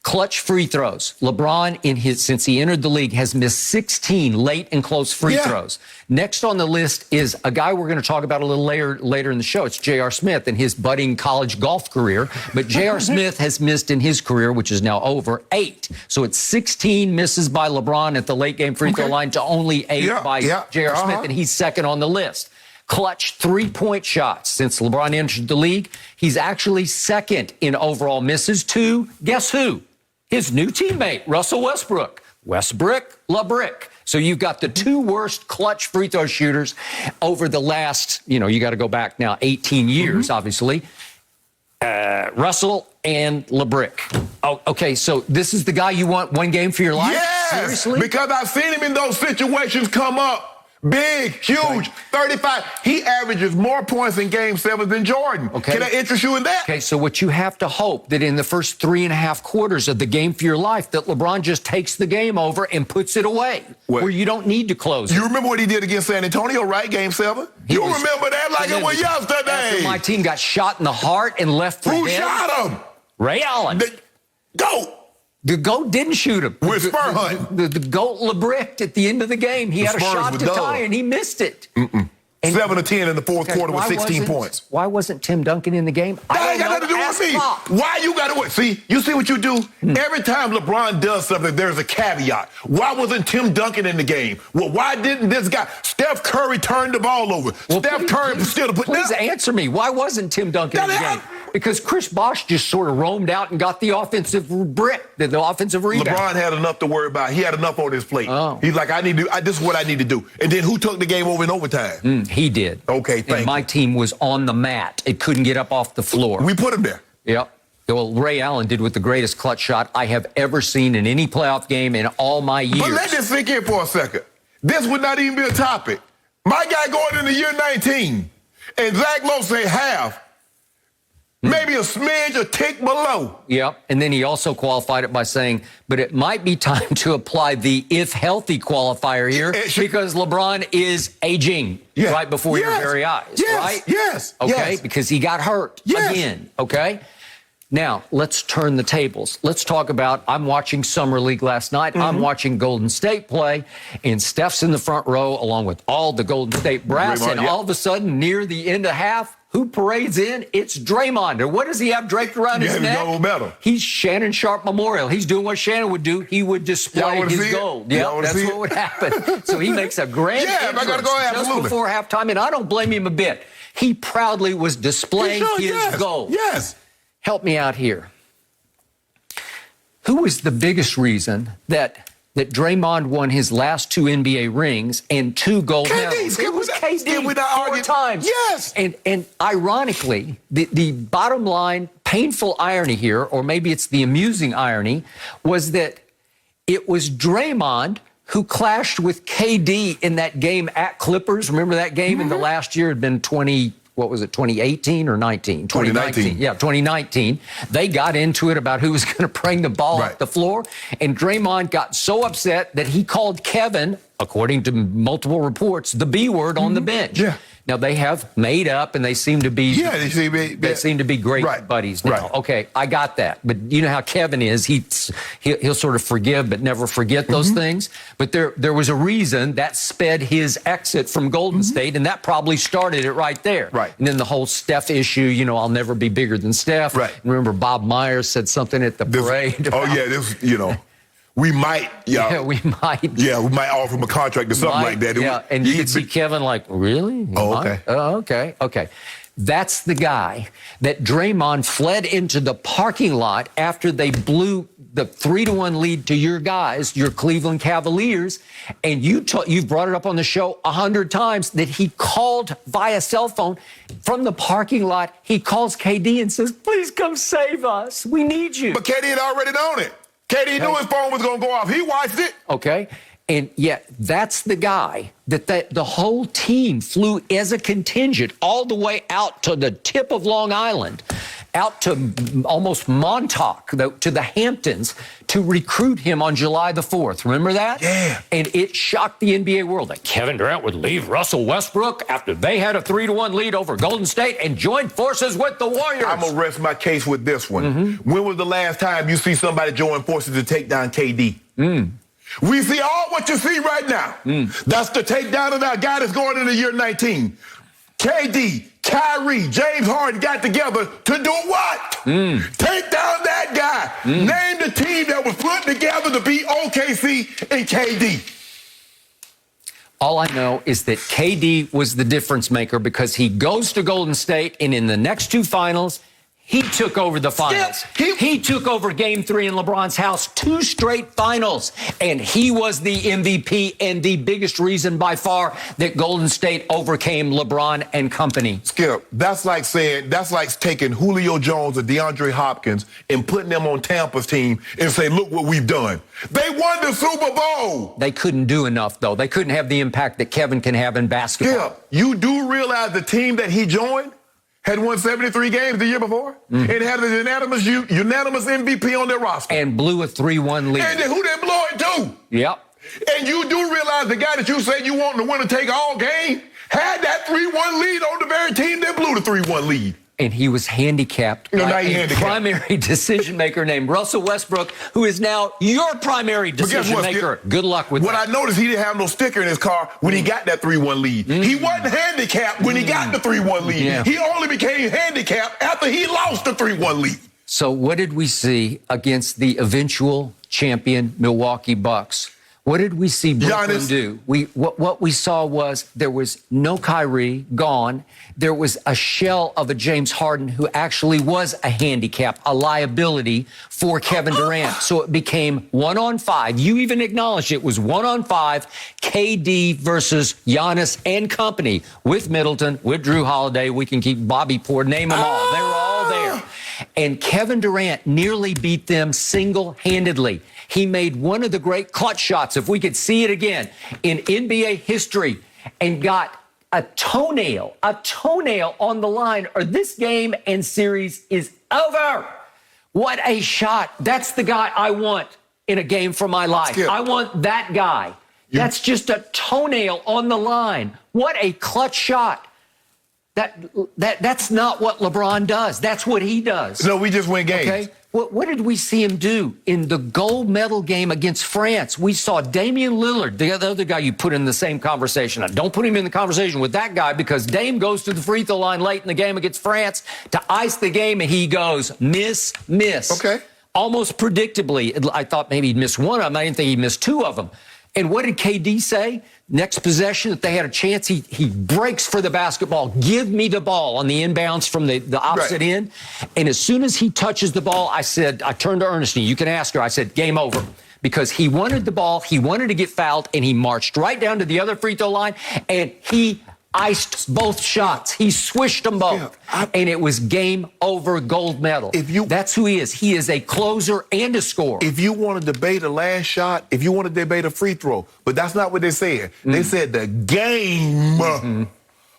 Clutch free throws. LeBron, since he entered the league, has missed 16 late and close free throws. Next on the list is a guy we're going to talk about a little later in the show. It's J.R. Smith and his budding college golf career. But J.R. Smith has missed in his career, which is now over, 8. So it's 16 misses by LeBron at the late game free throw line to only 8 by J.R. Smith, and he's second on the list. Clutch three-point shots. Since LeBron entered the league, he's actually second in overall misses to, guess who? His new teammate, Russell Westbrook. LeBrick. So you've got the 2 worst clutch free throw shooters over the last, you got to go back now 18 years, obviously. Russell and LeBrick. Oh, okay, so this is the guy you want one game for your life? Yes! Seriously? Because I've seen him in those situations come up. Big, huge, 35. He averages more points in Game 7 than Jordan. Okay. Can I interest you in that? Okay, so what you have to hope that in the first 3.5 quarters of the game for your life that LeBron just takes the game over and puts it away where you don't need to close it. You remember what he did against San Antonio, right? Game 7? You remember that like it was yesterday. After my team got shot in the heart and left for dead. Who shot him? Ray Allen. The GOAT. The GOAT didn't shoot him. With Spur Hunt. The GOAT LeBrick at the end of the game. He had a shot to tie, and he missed it. 7 of 10 in the fourth quarter with 16 points. Why wasn't Tim Duncan in the game? That ain't got nothing to do with me. Why you got to wait? See, you see what you do? Every time LeBron does something, there's a caveat. Why wasn't Tim Duncan in the game? Well, why didn't this guy? Steph Curry turned the ball over. Steph Curry still put. Please answer me. Why wasn't Tim Duncan in the game? Because Chris Bosh just sort of roamed out and got the offensive brick, the offensive rebound. LeBron had enough to worry about. He had enough on his plate. Oh. He's like, this is what I need to do. And then who took the game over in overtime? He did. Okay, thank you. My team was on the mat. It couldn't get up off the floor. We put him there. Yep. Well, Ray Allen did with the greatest clutch shot I have ever seen in any playoff game in all my years. But let this sink in for a second. This would not even be a topic. My guy going into year 19, and Zach Lowe say half. Maybe a smidge, a tick below. Yep. And then he also qualified it by saying, but it might be time to apply the if healthy qualifier here because LeBron is aging right before your very eyes, right? Yes. Okay, because he got hurt again, okay? Now, let's turn the tables. Let's talk about, I'm watching Summer League last night. I'm watching Golden State play, and Steph's in the front row along with all the Golden State brass, and all of a sudden, near the end of half, who parades in? It's Draymond. And what does he have draped around his neck? Gold medal. He's Shannon Sharpe Memorial. He's doing what Shannon would do. He would display his gold. Yeah, that's what would happen. So he makes a grand entrance just before halftime, and I don't blame him a bit. He proudly was displaying his gold. Yes. Help me out here. Who was the biggest reason that Draymond won his last 2 NBA rings and 2 gold medals? It was KD 4 times. Yes. And ironically, the bottom line painful irony here, or maybe it's the amusing irony, was that it was Draymond who clashed with KD in that game at Clippers. Remember that game in the last year had been 2018 or 19? 2019. Yeah, 2019. They got into it about who was going to bring the ball up the floor. And Draymond got so upset that he called Kevin, according to multiple reports, the B word on the bench. Yeah. Now, they have made up, and they seem to be they seem to be great buddies now. Right. Okay, I got that. But you know how Kevin is. He'll sort of forgive but never forget those things. But there was a reason that sped his exit from Golden State, and that probably started it right there. Right. And then the whole Steph issue, you know, I'll never be bigger than Steph. Right. And remember, Bob Myers said something at the parade. We might, we might. Yeah, we might offer him a contract or something like that. Yeah, and you could see Kevin like, really? Okay. That's the guy that Draymond fled into the parking lot after they blew the 3-1 lead to your guys, your Cleveland Cavaliers, and you've brought it up on the show 100 times that he called via cell phone from the parking lot. He calls KD and says, please come save us. We need you. But KD had already known it. KD knew his phone was going to go off. He watched it. Okay. And yet that's the guy that the whole team flew as a contingent all the way out to the tip of Long Island, out to almost Montauk, to the Hamptons, to recruit him on July the 4th. Remember that? Yeah. And it shocked the NBA world that Kevin Durant would leave Russell Westbrook after they had a 3-1 lead over Golden State and join forces with the Warriors. I'm going to rest my case with this one. When was the last time you see somebody join forces to take down KD? We see all what you see right now. That's the takedown of that guy that's going into year 19. KD, Kyrie, James Harden got together to do what? Take down that guy. Name the team that was put together to beat OKC and KD. All I know is that KD was the difference maker because he goes to Golden State, and in the next 2 finals, he took over the finals. He took over Game 3 in LeBron's house, 2 straight finals. And he was the MVP and the biggest reason by far that Golden State overcame LeBron and company. Skip, that's like taking Julio Jones or DeAndre Hopkins and putting them on Tampa's team and say, look what we've done. They won the Super Bowl. They couldn't do enough, though. They couldn't have the impact that Kevin can have in basketball. Skip, you do realize the team that he joined had won 73 games the year before and had a unanimous MVP on their roster. And blew a 3-1 lead. And then who they blow it to? Yep. And you do realize the guy that you say you want to win and take all game had that 3-1 lead on the very team that blew the 3-1 lead. And he was handicapped by a primary decision maker named Russell Westbrook, who is now your primary decision maker. Good luck with that. What I noticed, he didn't have no sticker in his car when he got that 3-1 lead. He wasn't handicapped when he got the 3-1 lead. Yeah. He only became handicapped after he lost the 3-1 lead. So what did we see against the eventual champion Milwaukee Bucks? What did we see Brooklyn do? What we saw was there was no Kyrie, gone. There was a shell of a James Harden who actually was a handicap, a liability for Kevin Durant. So it became 1-on-5. You even acknowledged it was 1-on-5, KD versus Giannis and company with Middleton, with Drew Holiday. We can keep Bobby Porter, name them all. They were all there. And Kevin Durant nearly beat them single-handedly. He made one of the great clutch shots, if we could see it again, in NBA history, and got a toenail on the line, or this game and series is over. What a shot. That's the guy I want in a game for my life. Skip. I want that guy. That's just a toenail on the line. What a clutch shot. That's not what LeBron does. That's what he does. No, we just win games. Okay? What did we see him do in the gold medal game against France? We saw Damian Lillard, the other guy you put in the same conversation. Now, don't put him in the conversation with that guy, because Dame goes to the free throw line late in the game against France to ice the game, and he goes miss. Okay. Almost predictably. I thought maybe he'd miss one of them. I didn't think he'd miss two of them. And what did KD say? Next possession, if they had a chance, he breaks for the basketball. Give me the ball on the inbounds from the opposite end. And as soon as he touches the ball, I turned to Ernestine. You can ask her. I said, game over. Because he wanted the ball, he wanted to get fouled, and he marched right down to the other free throw line, and he iced both shots. He swished them both. And it was game over, gold medal. That's who he is. He is a closer and a scorer. If you want to debate a last shot, if you want to debate a free throw, but that's not what they said. They said the game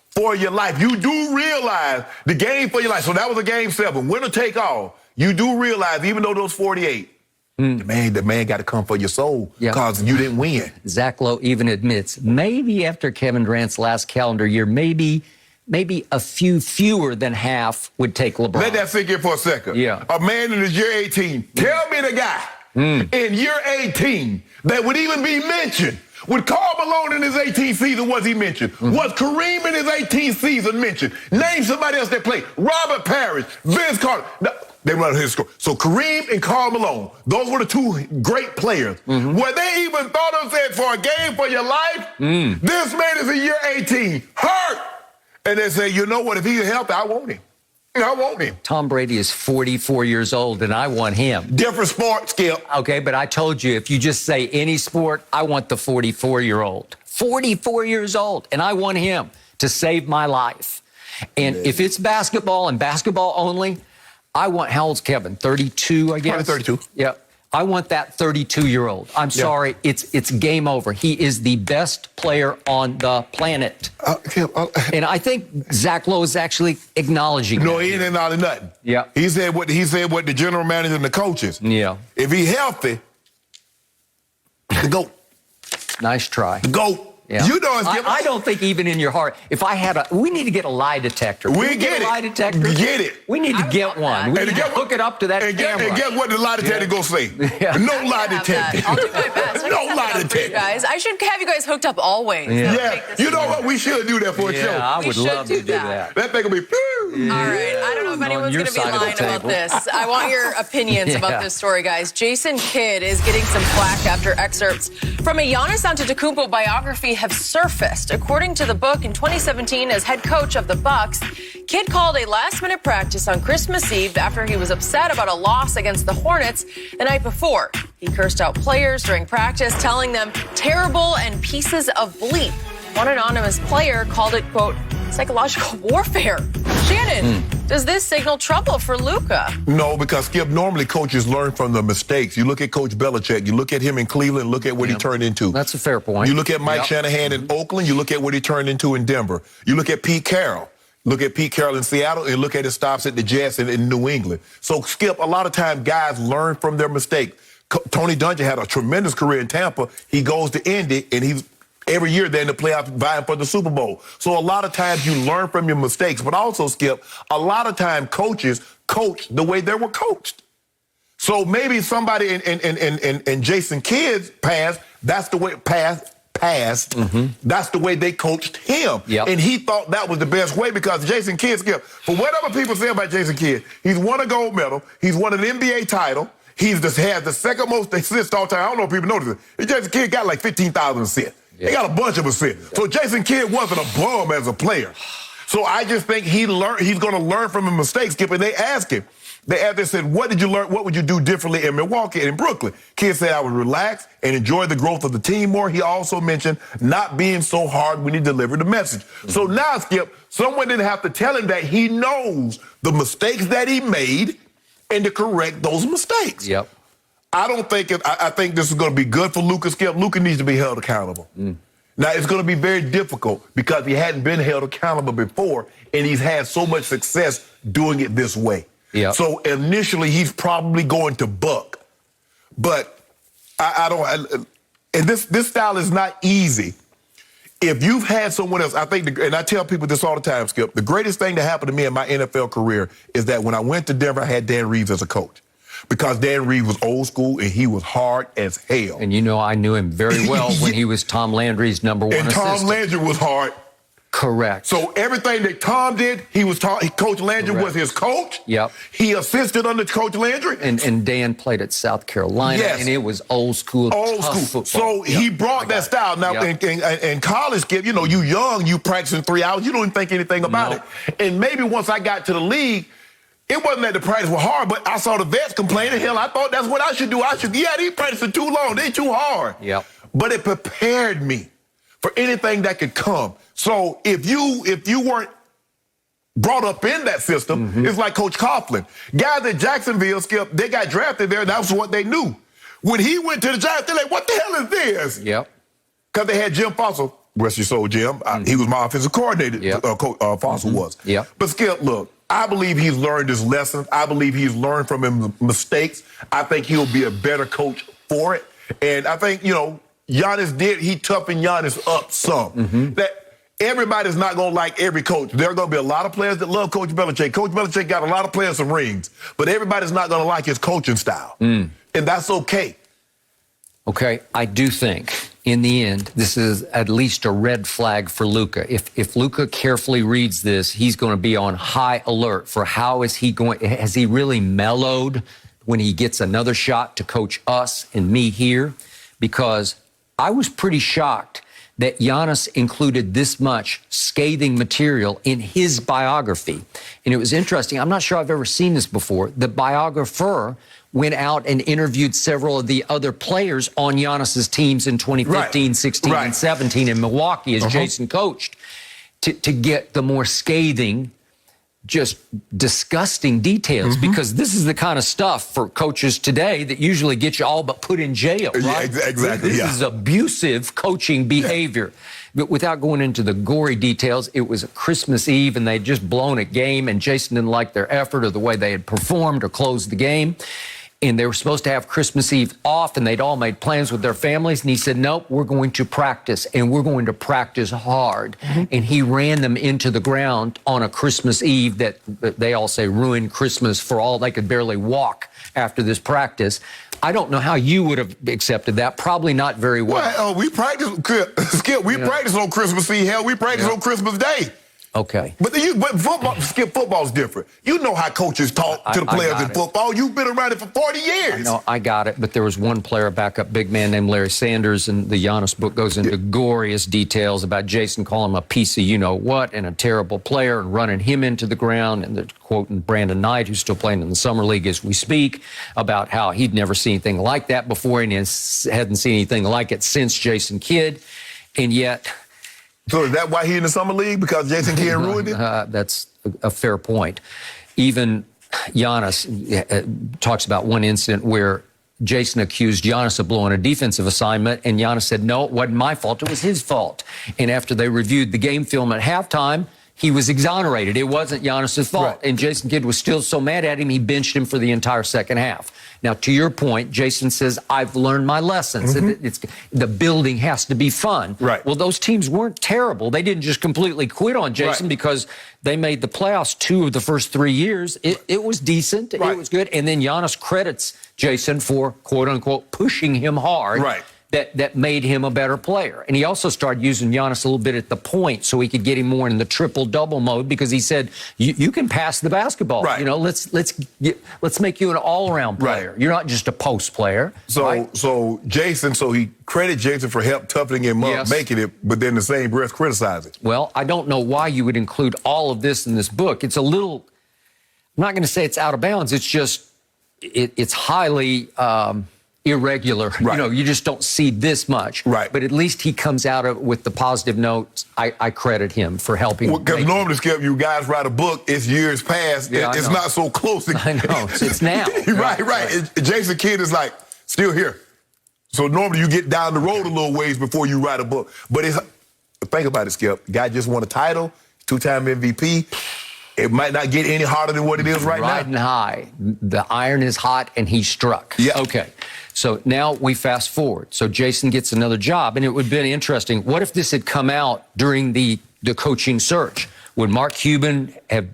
for your life. You do realize the game for your life. So that was a game 7. Winner take all. You do realize, even though those 48, the man got to come for your soul because you didn't win. Zach Lowe even admits, maybe after Kevin Durant's last calendar year, maybe a few fewer than half would take LeBron. Let that sink in for a second. Yeah. A man in his year 18. Tell me the guy in year 18 that would even be mentioned. Would Karl Malone in his 18th season, was he mentioned? Was Kareem in his 18th season mentioned? Name somebody else that played. Robert Parrish, Vince Carter. No, they run his score. So Kareem and Karl Malone, those were the two great players. Were they even thought of saying for a game for your life? This man is in year 18, hurt. And they say, you know what, if he's healthy, I want him. I want him. Tom Brady is 44 years old, and I want him. Different sport, Skip. Okay, but I told you, if you just say any sport, I want the 44-year-old. 44 years old, and I want him to save my life. And if it's basketball and basketball only, I want, how old's Kevin? 32, I guess? Probably 32. Yeah. I want that 32-year-old. I'm sorry, it's game over. He is the best player on the planet. And I think Zach Lowe is actually acknowledging No, that. he ain't acknowledging nothing. Yeah. He said what the general manager and the coaches. Yeah. If he's healthy, the GOAT. Nice try. The GOAT. Yeah. You know, I don't think even in your heart, if I had we need to get a lie detector. We get it. a lie detector. Get it. We need to get one. We need to hook it up to that camera. And guess what the lie detector gonna say? No lie detector. I'll do my best. No lie detector. Guys, I should have you guys hooked up always. Yeah. You know what? We should do that for a show. I would love to do that. That thing will be. All right. I don't know if anyone's going to be lying about this. I want your opinions about this story, guys. Jason Kidd is getting some flack after excerpts from a Giannis Antetokounmpo biography have surfaced. According to the book, in 2017, as head coach of the Bucks, Kidd called a last-minute practice on Christmas Eve after he was upset about a loss against the Hornets the night before. He cursed out players during practice, telling them terrible and pieces of bleep. One anonymous player called it, quote, psychological warfare. Shannon, does this signal trouble for Luka? No, because, Skip, normally coaches learn from the mistakes. You look at Coach Belichick, you look at him in Cleveland, look at what he turned into. That's a fair point. You look at Mike Shanahan in Oakland, you look at what he turned into in Denver. You look at Pete Carroll. Look at Pete Carroll in Seattle and look at his stops at the Jets in New England. So, Skip, a lot of times guys learn from their mistakes. Tony Dungy had a tremendous career in Tampa. He goes to Indy, and he's every year they're in the playoffs vying for the Super Bowl. So a lot of times you learn from your mistakes, but also, Skip, a lot of times coaches coach the way they were coached. So maybe somebody in Jason Kidd's past, that's the way that's the way they coached him. And he thought that was the best way because Jason Kidd, Skip, for whatever people say about Jason Kidd, he's won a gold medal, he's won an NBA title, has the second most assists all time. I don't know if people notice it. Jason Kidd got like 15,000 assists. He got a bunch of assists. So Jason Kidd wasn't a bum as a player. So I just think he's going to learn from his mistakes, Skip. And they asked him. They said, what did you learn? What would you do differently in Milwaukee and in Brooklyn? Kidd said, I would relax and enjoy the growth of the team more. He also mentioned not being so hard when he delivered the message. So now, Skip, someone didn't have to tell him that he knows the mistakes that he made and to correct those mistakes. I think this is going to be good for Luka, Skip. Luka needs to be held accountable. Now, it's going to be very difficult because he hadn't been held accountable before, and he's had so much success doing it this way. Yep. So initially, he's probably going to buck. But and this style is not easy. If you've had someone else, I think, and I tell people this all the time, Skip, the greatest thing that happened to me in my NFL career is that when I went to Denver, I had Dan Reeves as a coach. Because Dan Reeves was old school and he was hard as hell. And you know, I knew him very well when he was Tom Landry's number one assistant. And Tom Landry was hard. Correct. So everything that Tom did, Coach Landry was his coach. Yep. He assisted under Coach Landry. And Dan played at South Carolina, and it was old school, tough football. So he brought that style. Now, in college, Skip, you know, you young, you practicing 3 hours, you don't even think anything about it. And maybe once I got to the league, it wasn't that the practice was hard, but I saw the vets complaining. Hell, I thought that's what I should do. These practicing too long. They too hard. Yep. But it prepared me for anything that could come. So if you weren't brought up in that system, it's like Coach Coughlin. Guys at Jacksonville, Skip, they got drafted there, and that was what they knew. When he went to the Giants, they're like, what the hell is this? Yep. Because they had Jim Fossil. Rest your soul, Jim. He was my offensive coordinator, Fossil was. Yep. But Skip, look, I believe he's learned his lessons. I believe he's learned from his mistakes. I think he'll be a better coach for it. And I think, you know, he toughened Giannis up some. That everybody's not going to like every coach. There are going to be a lot of players that love Coach Belichick. Coach Belichick got a lot of players some rings, but everybody's not going to like his coaching style. And that's okay. Okay, I do think, in the end, this is at least a red flag for Luka. If Luka carefully reads this, he's going to be on high alert for has he really mellowed when he gets another shot to coach us and me here? Because I was pretty shocked that Giannis included this much scathing material in his biography. And it was interesting. I'm not sure I've ever seen this before. The biographer went out and interviewed several of the other players on Giannis's teams in 2015, 16, and 17 in Milwaukee as Jason coached to get the more scathing, just disgusting details, because this is the kind of stuff for coaches today that usually get you all but put in jail, right? Yeah, exactly. This is abusive coaching behavior. But without going into the gory details, it was a Christmas Eve and they'd just blown a game and Jason didn't like their effort or the way they had performed or closed the game. And they were supposed to have Christmas Eve off, and they'd all made plans with their families. And he said, nope, we're going to practice, and we're going to practice hard. And he ran them into the ground on a Christmas Eve that they all say ruined Christmas for all. They could barely walk after this practice. I don't know how you would have accepted that. Probably not very well. Well, we practice, Skip, we practice on Christmas Eve. Hell, we practice on Christmas Day. Okay. But football's different. You know how coaches talk to the players in football. You've been around it for 40 years. I know, I got it. But there was one player, a backup big man named Larry Sanders, and the Giannis book goes into glorious details about Jason calling him a piece of you-know-what and a terrible player and running him into the ground. And they're quoting Brandon Knight, who's still playing in the summer league as we speak, about how he'd never seen anything like that before and hadn't seen anything like it since Jason Kidd. And yet... So is that why he's in the summer league? Because Jason Kidd ruined it? That's a fair point. Even Giannis talks about one incident where Jason accused Giannis of blowing a defensive assignment, and Giannis said, no, it wasn't my fault, it was his fault. And after they reviewed the game film at halftime, he was exonerated. It wasn't Giannis's fault. Right. And Jason Kidd was still so mad at him, he benched him for the entire second half. Now, to your point, Jason says, I've learned my lessons. The building has to be fun. Right. Well, those teams weren't terrible. They didn't just completely quit on Jason because they made the playoffs 2 of the first 3 years. It was decent. It was good. And then Giannis credits Jason for, quote unquote, pushing him hard. Right. That made him a better player. And he also started using Giannis a little bit at the point so he could get him more in the triple-double mode, because he said, you can pass the basketball. Right. You know, let's make you an all-around player. Right. You're not just a post player. So Jason, he credited Jason for help toughening him up, making it, but then the same breath criticizing. Well, I don't know why you would include all of this in this book. It's a little, I'm not going to say it's out of bounds. It's just, it's highly... irregular. Right. You know, you just don't see this much. Right. But at least he comes out of with the positive notes. I credit him for helping. Because normally, Skip, you guys write a book, it's years past. Yeah, it's not so close. I know. It's now. Right. And Jason Kidd is like, still here. So normally you get down the road a little ways before you write a book. But think about it, Skip. The guy just won a title, 2-time MVP. It might not get any harder than what it is right now. Riding high. The iron is hot, and he struck. Yeah. Okay. So now we fast forward. So Jason gets another job, and it would have been interesting. What if this had come out during the coaching search? Would Mark Cuban have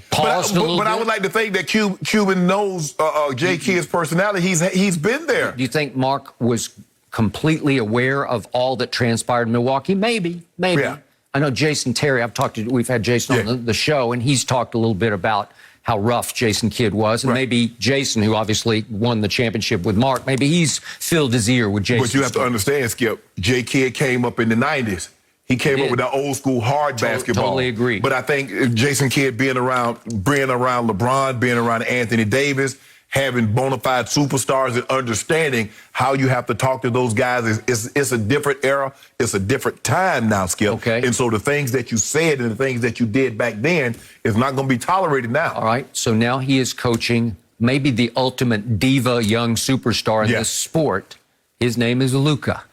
paused a little bit? But I would like to think that Cuban knows J. Kidd's personality. He's been there. Do you think Mark was completely aware of all that transpired in Milwaukee? Maybe. Yeah. I know Jason Terry. We've had Jason on the show, and he's talked a little bit about how rough Jason Kidd was, and maybe Jason, who obviously won the championship with Mark, maybe he's filled his ear with Jason. But you have to understand, Skip, J. Kidd came up in the 90s. He came up with that old school hard basketball. Totally agree. But I think Jason Kidd being around LeBron, being around Anthony Davis, having bona fide superstars and understanding how you have to talk to those guys, it's a different era. It's a different time now, Skip. Okay. And so the things that you said and the things that you did back then is not going to be tolerated now. All right. So now he is coaching maybe the ultimate diva young superstar in this sport. His name is Luka.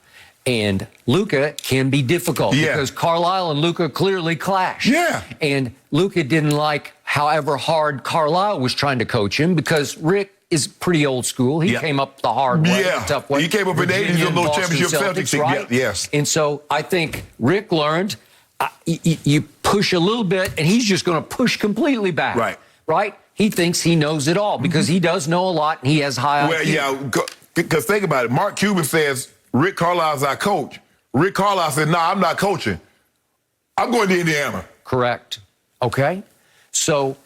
And Luka can be difficult because Carlisle and Luka clearly clash. Yeah. And Luka didn't like however hard Carlisle was trying to coach him because Rick is pretty old school. He came up the hard way, the tough way. He came up in the 80s, a little championship Celtics, Celtics. right? Yes. And so I think Rick learned you push a little bit and he's just going to push completely back. Right. Right? He thinks he knows it all because he does know a lot and he has high IQ. Well, yeah, because think about it. Mark Cuban says, Rick Carlisle's our coach. Rick Carlisle said, no, I'm not coaching. I'm going to Indiana. Correct. Okay. So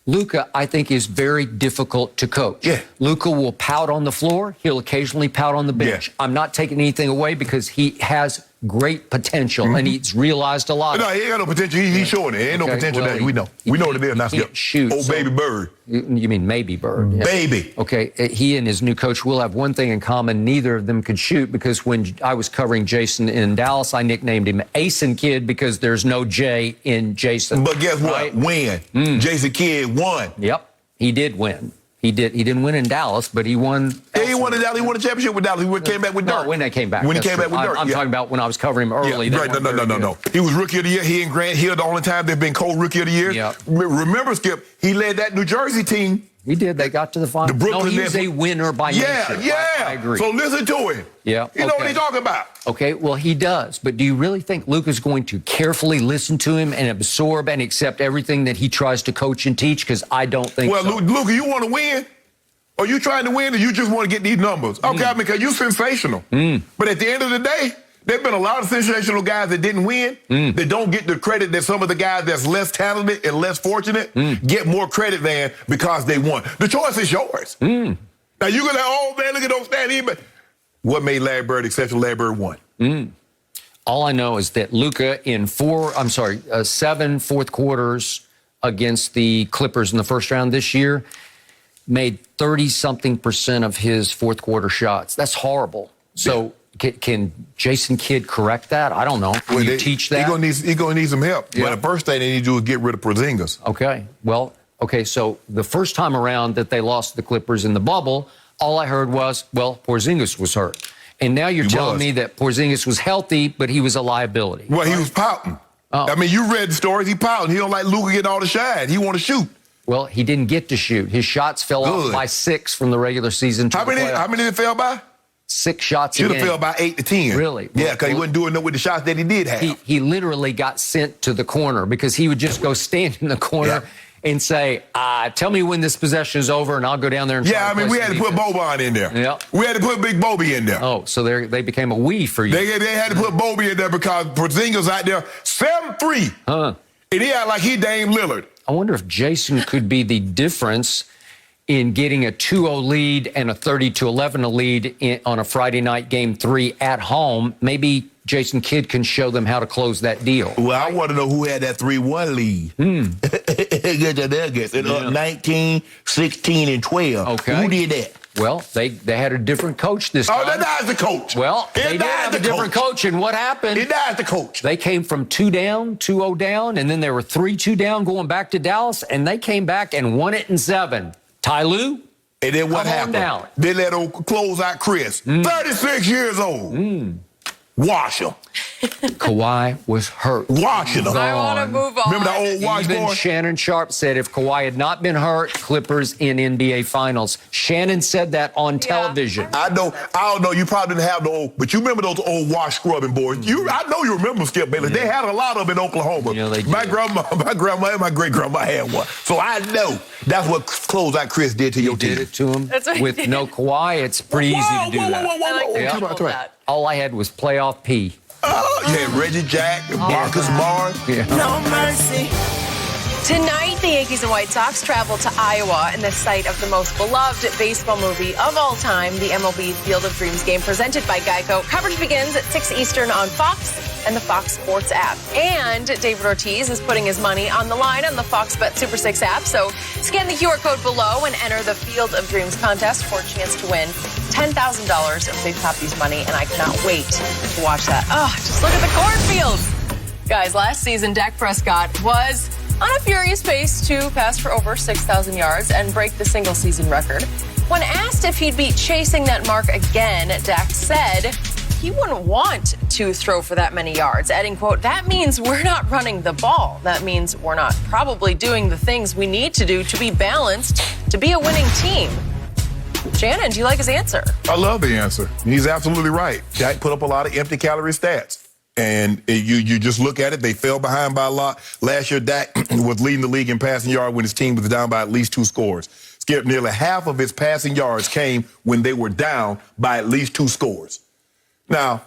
Luka, I think, is very difficult to coach. Yeah. Luka will pout on the floor. He'll occasionally pout on the bench. Yeah. I'm not taking anything away because he has great potential and he's realized a lot. No, he ain't got no potential. He's showing it. Ain't no potential there. We know. We know what it is. Now, can't shoot. Old baby bird. You mean maybe bird? Yeah. Baby. Okay. He and his new coach will have one thing in common. Neither of them could shoot because when I was covering Jason in Dallas, I nicknamed him Ace Kidd because there's no J in Jason. But guess what? Right? Win. Jason Kidd won. Yep. He did win. He didn't win in Dallas, but he won. Yeah, he won in Dallas. He won a championship with Dallas. He came back with Dirk. No, when they came back. When he came back with Dirk. I'm talking about when I was covering him early. Yeah, right. No. He was rookie of the year. He and Grant Hill the only time they've been co-rookie of the year. Yep. Remember, Skip, he led that New Jersey team. He did. They got to the final. No, he was a winner by nature. I agree. So listen to him. Yeah. He know what he's talking about. Okay, well, he does. But do you really think Luka's going to carefully listen to him and absorb and accept everything that he tries to coach and teach? Because I don't think so. Well, Luka, you want to win? Are you trying to win or you just want to get these numbers? Okay, I mean, because you're sensational. But at the end of the day, there have been a lot of sensational guys that didn't win, that don't get the credit that some of the guys that's less talented and less fortunate get more credit than because they won. The choice is yours. Now, you're going to, oh, man, look at those stats. But what made Larry Bird exceptional? Larry Bird won. All I know is that Luka in 7 fourth quarters against the Clippers in the first round this year made 30-something% of his fourth quarter shots. That's horrible. So can Jason Kidd correct that? I don't know. Can you teach that? He's going to need some help. Yeah. But the first thing they need to do is get rid of Porzingis. Okay. Well, so the first time around that they lost the Clippers in the bubble, all I heard was, well, Porzingis was hurt. And now you're telling me that Porzingis was healthy, but he was a liability. Well, he was pouting. Oh. I mean, you read the stories. He pouting. He don't like Luka getting all the shine. He want to shoot. Well, he didn't get to shoot. His shots fell off by 6 from the regular season. How many did it fell by? 6 shots a game. Should have fell by 8 to 10. Really? Yeah, because he wasn't doing no with the shots that he did have. He literally got sent to the corner because he would just go stand in the corner and say, tell me when this possession is over and I'll go down there and try to play we had to put Boban in there. Yeah. We had to put Big Bobby in there. Oh, so they became a we for you. They had to put Bobby in there because Porzingis out there 7-3. And he act like he Dame Lillard. I wonder if Jason could be the difference in getting a 2-0 lead and a 30-11 lead on a Friday night game 3 at home. Maybe Jason Kidd can show them how to close that deal. Well, I want to know who had that 3-1 lead. Against the Nuggets. Up 19, 16, and 12. Okay. Who did that? Well, they had a different coach this time. Oh, that the coach. Well, they did have a different coach, and what happened? It died the coach. They came from 2-0 down, and then they were 3-2 down going back to Dallas, and they came back and won it in 7. Ty Lue, And then what Come on happened? down. They let old closeout Chris, 36 years old. Wash him. Kawhi was hurt. Washing him. I want to move on. Remember that old wash Even boy? Shannon Sharpe said if Kawhi had not been hurt, Clippers in NBA Finals. Shannon said that on television. I don't know. You probably didn't have the old, but you remember those old wash scrubbing boys. I know you remember Skip Bayless. They had a lot of them in Oklahoma. Yeah, they my did. grandma, and my great grandma had one. So I know that's what closeout Chris did to your team. Did it to him. That's what he With did. no Kawhi, it's pretty easy to do that. I like that you Come on, pulled come on. that. All I had was playoff P. You had Reggie Jack, Marcus Morris. Yeah. No mercy. Tonight, the Yankees and White Sox travel to Iowa in the site of the most beloved baseball movie of all time, the MLB Field of Dreams game presented by Geico. Coverage begins at 6 Eastern on Fox and the Fox Sports app. And David Ortiz is putting his money on the line on the Fox Bet Super 6 app. So scan the QR code below and enter the Field of Dreams contest for a chance to win $10,000 of Big Papi's money. And I cannot wait to watch that. Oh, just look at the cornfields. Guys, last season, Dak Prescott was on a furious pace to pass for over 6,000 yards and break the single-season record. When asked if he'd be chasing that mark again, Dak said he wouldn't want to throw for that many yards, adding, quote, "That means we're not running the ball. That means we're not probably doing the things we need to do to be balanced, to be a winning team." Shannon, do you like his answer? I love the answer. He's absolutely right. Dak put up a lot of empty calorie stats. And you just look at it, they fell behind by a lot. Last year, Dak was leading the league in passing yard when his team was down by at least 2 scores. Skip, nearly half of his passing yards came when they were down by at least 2 scores. Now,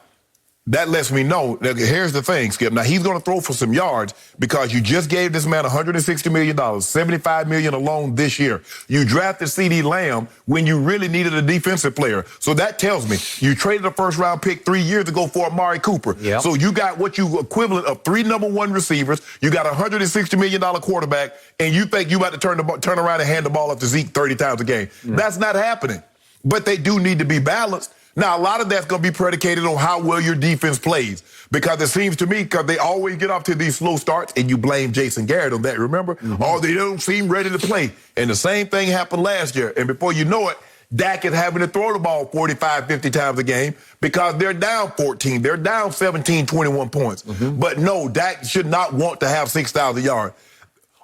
that lets me know that here's the thing, Skip. Now, he's going to throw for some yards because you just gave this man $160 million, $75 million alone this year. You drafted C.D. Lamb when you really needed a defensive player. So that tells me you traded a first-round pick 3 years ago for Amari Cooper. Yep. So you got what you equivalent of 3 number 1 receivers. You got a $160 million quarterback, and you think you about to turn around and hand the ball up to Zeke 30 times a game. That's not happening. But they do need to be balanced. Now, a lot of that's going to be predicated on how well your defense plays. Because it seems to me, because they always get off to these slow starts, and you blame Jason Garrett on that, remember? Or they don't seem ready to play. And the same thing happened last year. And before you know it, Dak is having to throw the ball 45, 50 times a game because they're down 14. They're down 17, 21 points. But no, Dak should not want to have 6,000 yards.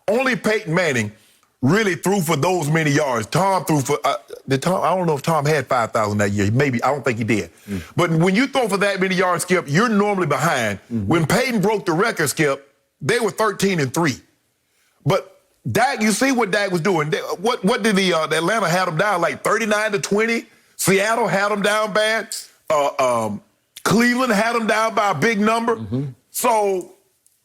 Only Peyton Manning really threw for those many yards. Tom threw for, I don't know if Tom had 5,000 that year. Maybe, I don't think he did. But when you throw for that many yards, Skip, you're normally behind. When Peyton broke the record, Skip, they were 13-3. But Dak, you see what Dak was doing. What did the Atlanta had him down, like 39-20? Seattle had him down bad. Cleveland had him down by a big number. So,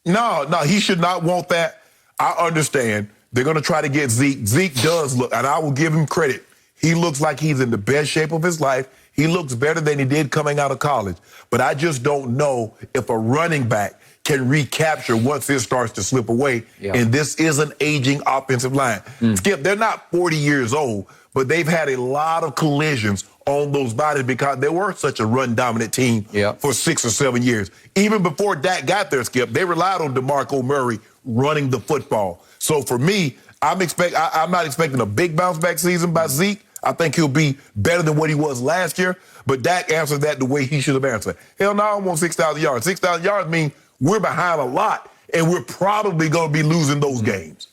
no, he should not want that. I understand. They're going to try to get Zeke. Zeke does look, and I will give him credit. He looks like he's in the best shape of his life. He looks better than he did coming out of college. But I just don't know if a running back can recapture once it starts to slip away. And this is an aging offensive line. Skip, they're not 40 years old, but they've had a lot of collisions on those bodies because they were such a run-dominant team for 6 or 7 years. Even before Dak got there, Skip, they relied on DeMarco Murray running the football. So for me, I'm not expecting a big bounce-back season by Zeke. I think he'll be better than what he was last year. But Dak answered that the way he should have answered. Hell no, I want 6,000 yards. 6,000 yards means we're behind a lot, and we're probably going to be losing those games.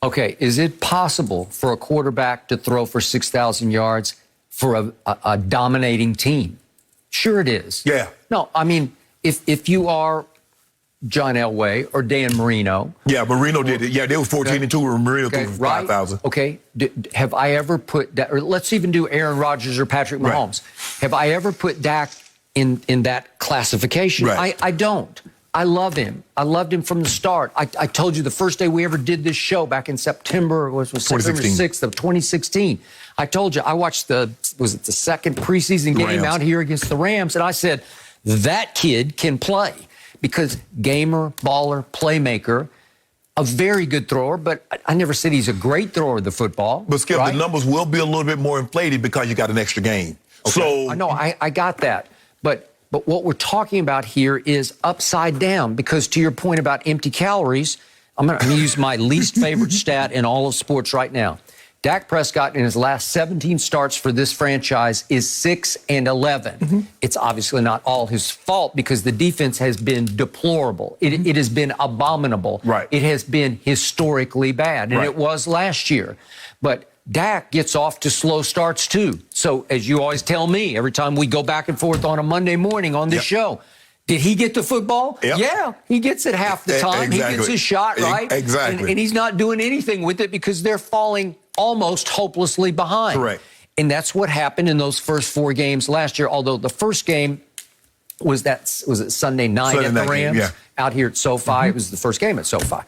Okay, is it possible for a quarterback to throw for 6,000 yards for a dominating team? Sure it is. Yeah. No, I mean, if you are John Elway or Dan Marino. Yeah, Marino did it. Yeah, they was 14-2 and Marino threw for 5,000. Okay. Have I ever put Dak, or let's even do Aaron Rodgers or Patrick Mahomes. Have I ever put Dak in that classification? I don't. I love him. I loved him from the start. I told you the first day we ever did this show back in September, was September 6th of 2016. I told you I watched the second preseason game out here against the Rams, and I said, that kid can play. Because gamer, baller, playmaker, a very good thrower, but I never said he's a great thrower of the football. But, Skip, the numbers will be a little bit more inflated because you got an extra game. Okay. So I know, I got that. But what we're talking about here is upside down, because to your point about empty calories, I'm going to use my least favorite stat in all of sports right now. Dak Prescott in his last 17 starts for this franchise is 6-11. It's obviously not all his fault because the defense has been deplorable. It has been abominable. Right. It has been historically bad, and it was last year. But Dak gets off to slow starts too. So as you always tell me, every time we go back and forth on a Monday morning on this show, did he get the football? Yep. Yeah, he gets it half the time. Exactly. He gets his shot, right? Exactly. And he's not doing anything with it because they're falling almost hopelessly behind. Correct. And that's what happened in those first 4 games last year, although the first game was it Sunday night at the Rams out here at SoFi. It was the first game at SoFi.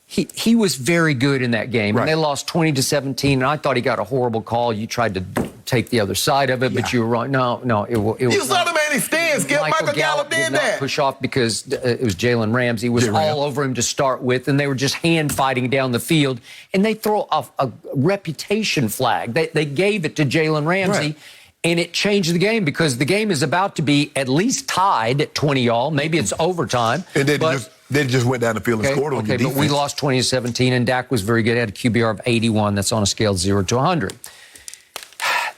He was very good in that game, and they lost 20-17, and I thought he got a horrible call. You tried to take the other side of it, but you were wrong. No, it was You saw the man he stands. Michael Gallup did that. Push off because it was Jalen Ramsey was all over him to start with, and they were just hand fighting down the field, and they throw a reputation flag. They gave it to Jalen Ramsey. And it changed the game because the game is about to be at least tied at 20-all. Maybe it's overtime. And they just went down the field and scored on the defense. But we lost 20-17, and Dak was very good. Had a QBR of 81. That's on a scale of 0 to 100.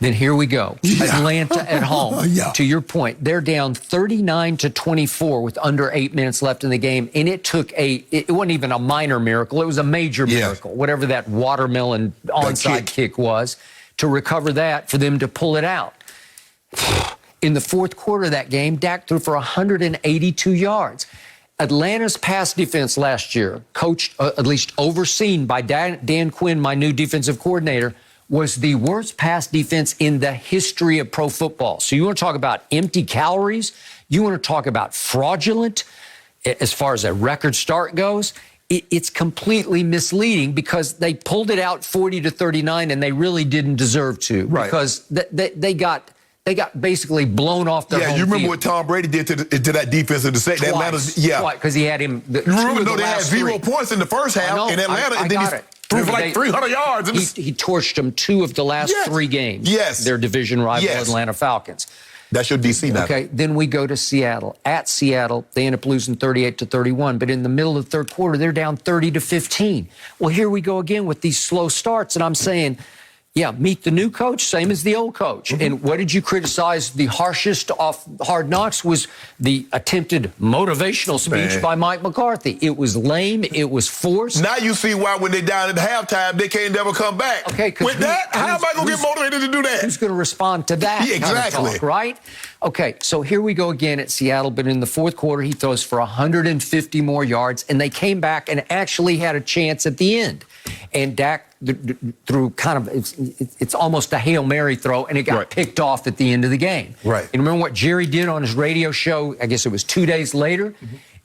Then here we go. Atlanta at home. To your point, they're down 39-24 with under 8 minutes left in the game. And it took it wasn't even a minor miracle. It was a major miracle, whatever that watermelon onside kick was, to recover that, for them to pull it out. In the fourth quarter of that game, Dak threw for 182 yards. Atlanta's pass defense last year, coached, at least overseen by Dan Quinn, my new defensive coordinator, was the worst pass defense in the history of pro football. So you want to talk about empty calories? You want to talk about fraudulent as far as a record start goes? It's completely misleading because they pulled it out 40-39 and they really didn't deserve to because they got basically blown off their home you remember field. what Tom Brady did to that defense in the second? Twice, because he had him. You remember they had 0 points in the first half in Atlanta, and then he threw for like 300 yards. He torched them 2 of the last 3 games. Their division rival Atlanta Falcons. That's your DC now. Okay, then we go to Seattle. At Seattle, they end up losing 38-31, but in the middle of the third quarter, they're down 30-15. Well, here we go again with these slow starts, and I'm saying, meet the new coach, same as the old coach. And what did you criticize? The harshest off Hard Knocks was the attempted motivational speech by Mike McCarthy. It was lame. It was forced. Now you see why when they're down at halftime, they can't never come back. Okay, with that, how am I going to get motivated to do that? Who's going to respond to that kind of talk, right? Okay, so here we go again at Seattle, but in the fourth quarter, he throws for 150 more yards, and they came back and actually had a chance at the end. And Dak threw kind of, it's almost a Hail Mary throw, and it got picked off at the end of the game. And remember what Jerry did on his radio show, I guess it was 2 days later?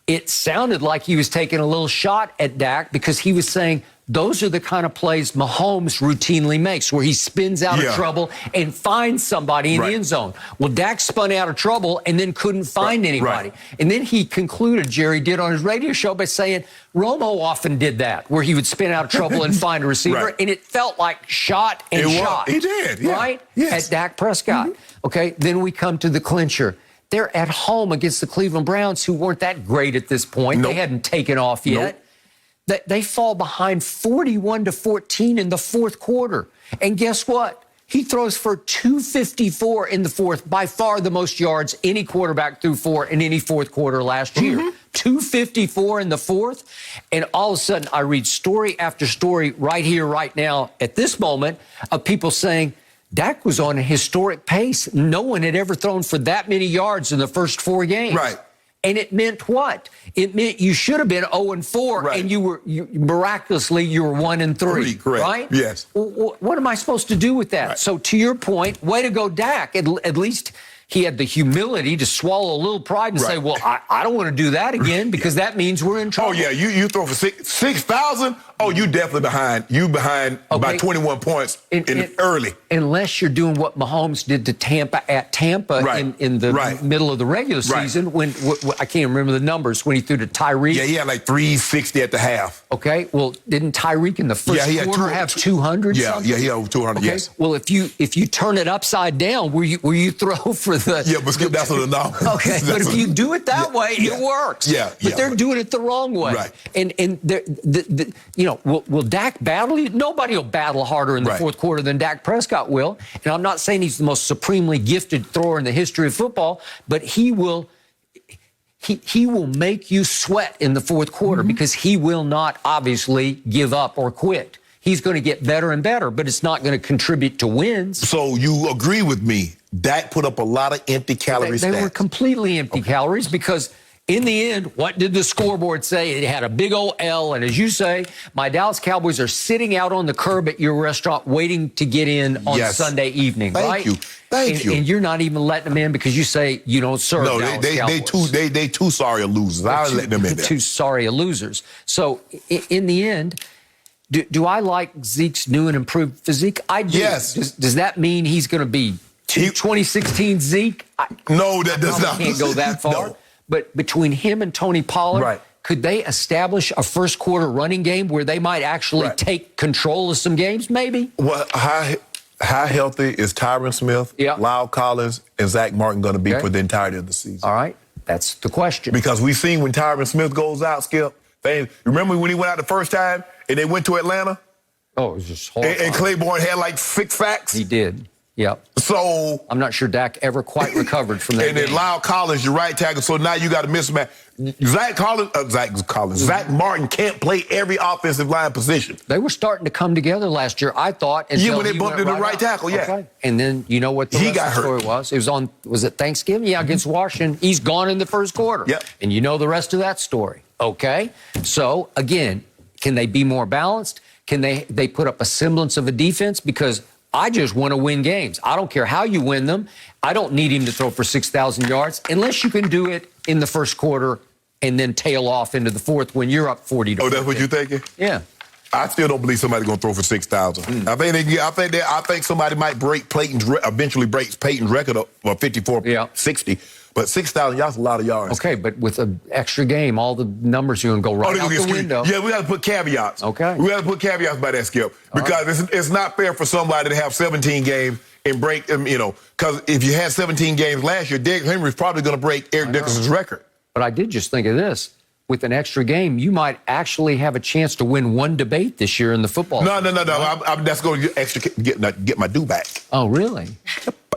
It sounded like he was taking a little shot at Dak because he was saying, those are the kind of plays Mahomes routinely makes, where he spins out of trouble and finds somebody in the end zone. Well, Dak spun out of trouble and then couldn't find anybody. And then he concluded, Jerry did on his radio show, by saying Romo often did that, where he would spin out of trouble and find a receiver, and it felt like shot and shot. He did, right? At Dak Prescott. Okay, then we come to the clincher. They're at home against the Cleveland Browns, who weren't that great at this point. They hadn't taken off yet. They fall behind 41-14 in the fourth quarter. And guess what? He throws for 254 in the fourth, by far the most yards any quarterback threw for in any fourth quarter last year. 254 in the fourth. And all of a sudden, I read story after story right here, right now, at this moment, of people saying, Dak was on a historic pace. No one had ever thrown for that many yards in the first 4 games. And it meant what? It meant you should have been 0-4, and you were miraculously 1-3. Right? Yes. What am I supposed to do with that? So to your point, way to go, Dak. At least he had the humility to swallow a little pride and say, well, I don't want to do that again because that means we're in trouble. Oh, yeah, you throw for 6,000. Oh, you definitely behind. You behind by 21 points early. Unless you're doing what Mahomes did to Tampa at Tampa in the middle of the regular season, when I can't remember the numbers, when he threw to Tyreek. Yeah, he had like 360 at the half. Okay, well, didn't Tyreek in the first quarter have 200? Yeah, he had over 200, okay. Well, if you turn it upside down, where you throw for the... Yeah, but Skip, that's an anomaly. Okay, but if you do it that way, it works. Yeah, but they're doing it the wrong way. Right. And will Dak battle you? Nobody will battle harder in the fourth quarter than Dak Prescott will. And I'm not saying he's the most supremely gifted thrower in the history of football, but he will make you sweat in the fourth quarter because he will not obviously give up or quit. He's going to get better and better, but it's not going to contribute to wins. So you agree with me? Dak put up a lot of empty calories. They were completely empty calories because in the end, what did the scoreboard say? It had a big old L. And as you say, my Dallas Cowboys are sitting out on the curb at your restaurant waiting to get in on Sunday evening, right? Thank you. And you're not even letting them in because you say you don't serve Dallas Cowboys. They too sorry losers. I let them in there. Too sorry losers. So in the end, do I like Zeke's new and improved physique? I do. Yes. Does that mean he's going to be 2016 Zeke? No, that does not. Can't go that far. No. But between him and Tony Pollard, could they establish a first quarter running game where they might actually take control of some games? Maybe. Well, how healthy is Tyron Smith, Lyle Collins, and Zach Martin going to be for the entirety of the season? All right. That's the question. Because we've seen when Tyron Smith goes out, Skip, remember when he went out the first time and they went to Atlanta? Oh, it was just horrible. And Claiborne had like 6 sacks? He did. Yep. So I'm not sure Dak ever quite recovered from that. And then Lyle Collins, your right tackle. So now you got a mismatch. Zach Martin can't play every offensive line position. They were starting to come together last year, I thought. When they bumped into the right tackle, Okay. And then you know what the rest of the story was? It was it Thanksgiving? Yeah, against Washington. He's gone in the first quarter. Yep. And you know the rest of that story. Okay. So again, can they be more balanced? Can they put up a semblance of a defense? Because I just want to win games. I don't care how you win them. I don't need him to throw for 6,000 yards unless you can do it in the first quarter and then tail off into the fourth when you're up 40 to 50. Oh, that's what you're thinking? Yeah. I still don't believe somebody's going to throw for 6,000. I think somebody might eventually break Peyton's record of 54-60. But 6,000 yards is a lot of yards. Okay, but with an extra game, all the numbers are going to go right out the window. Yeah, we got to put caveats. Okay. We got to put caveats by that, Skip. Because it's not fair for somebody to have 17 games and break them, because if you had 17 games last year, Derrick Henry's probably going to break Eric Dickerson's record. But I did just think of this. With an extra game, you might actually have a chance to win one debate this year in the football. No. That's going to get my due back. Oh, really?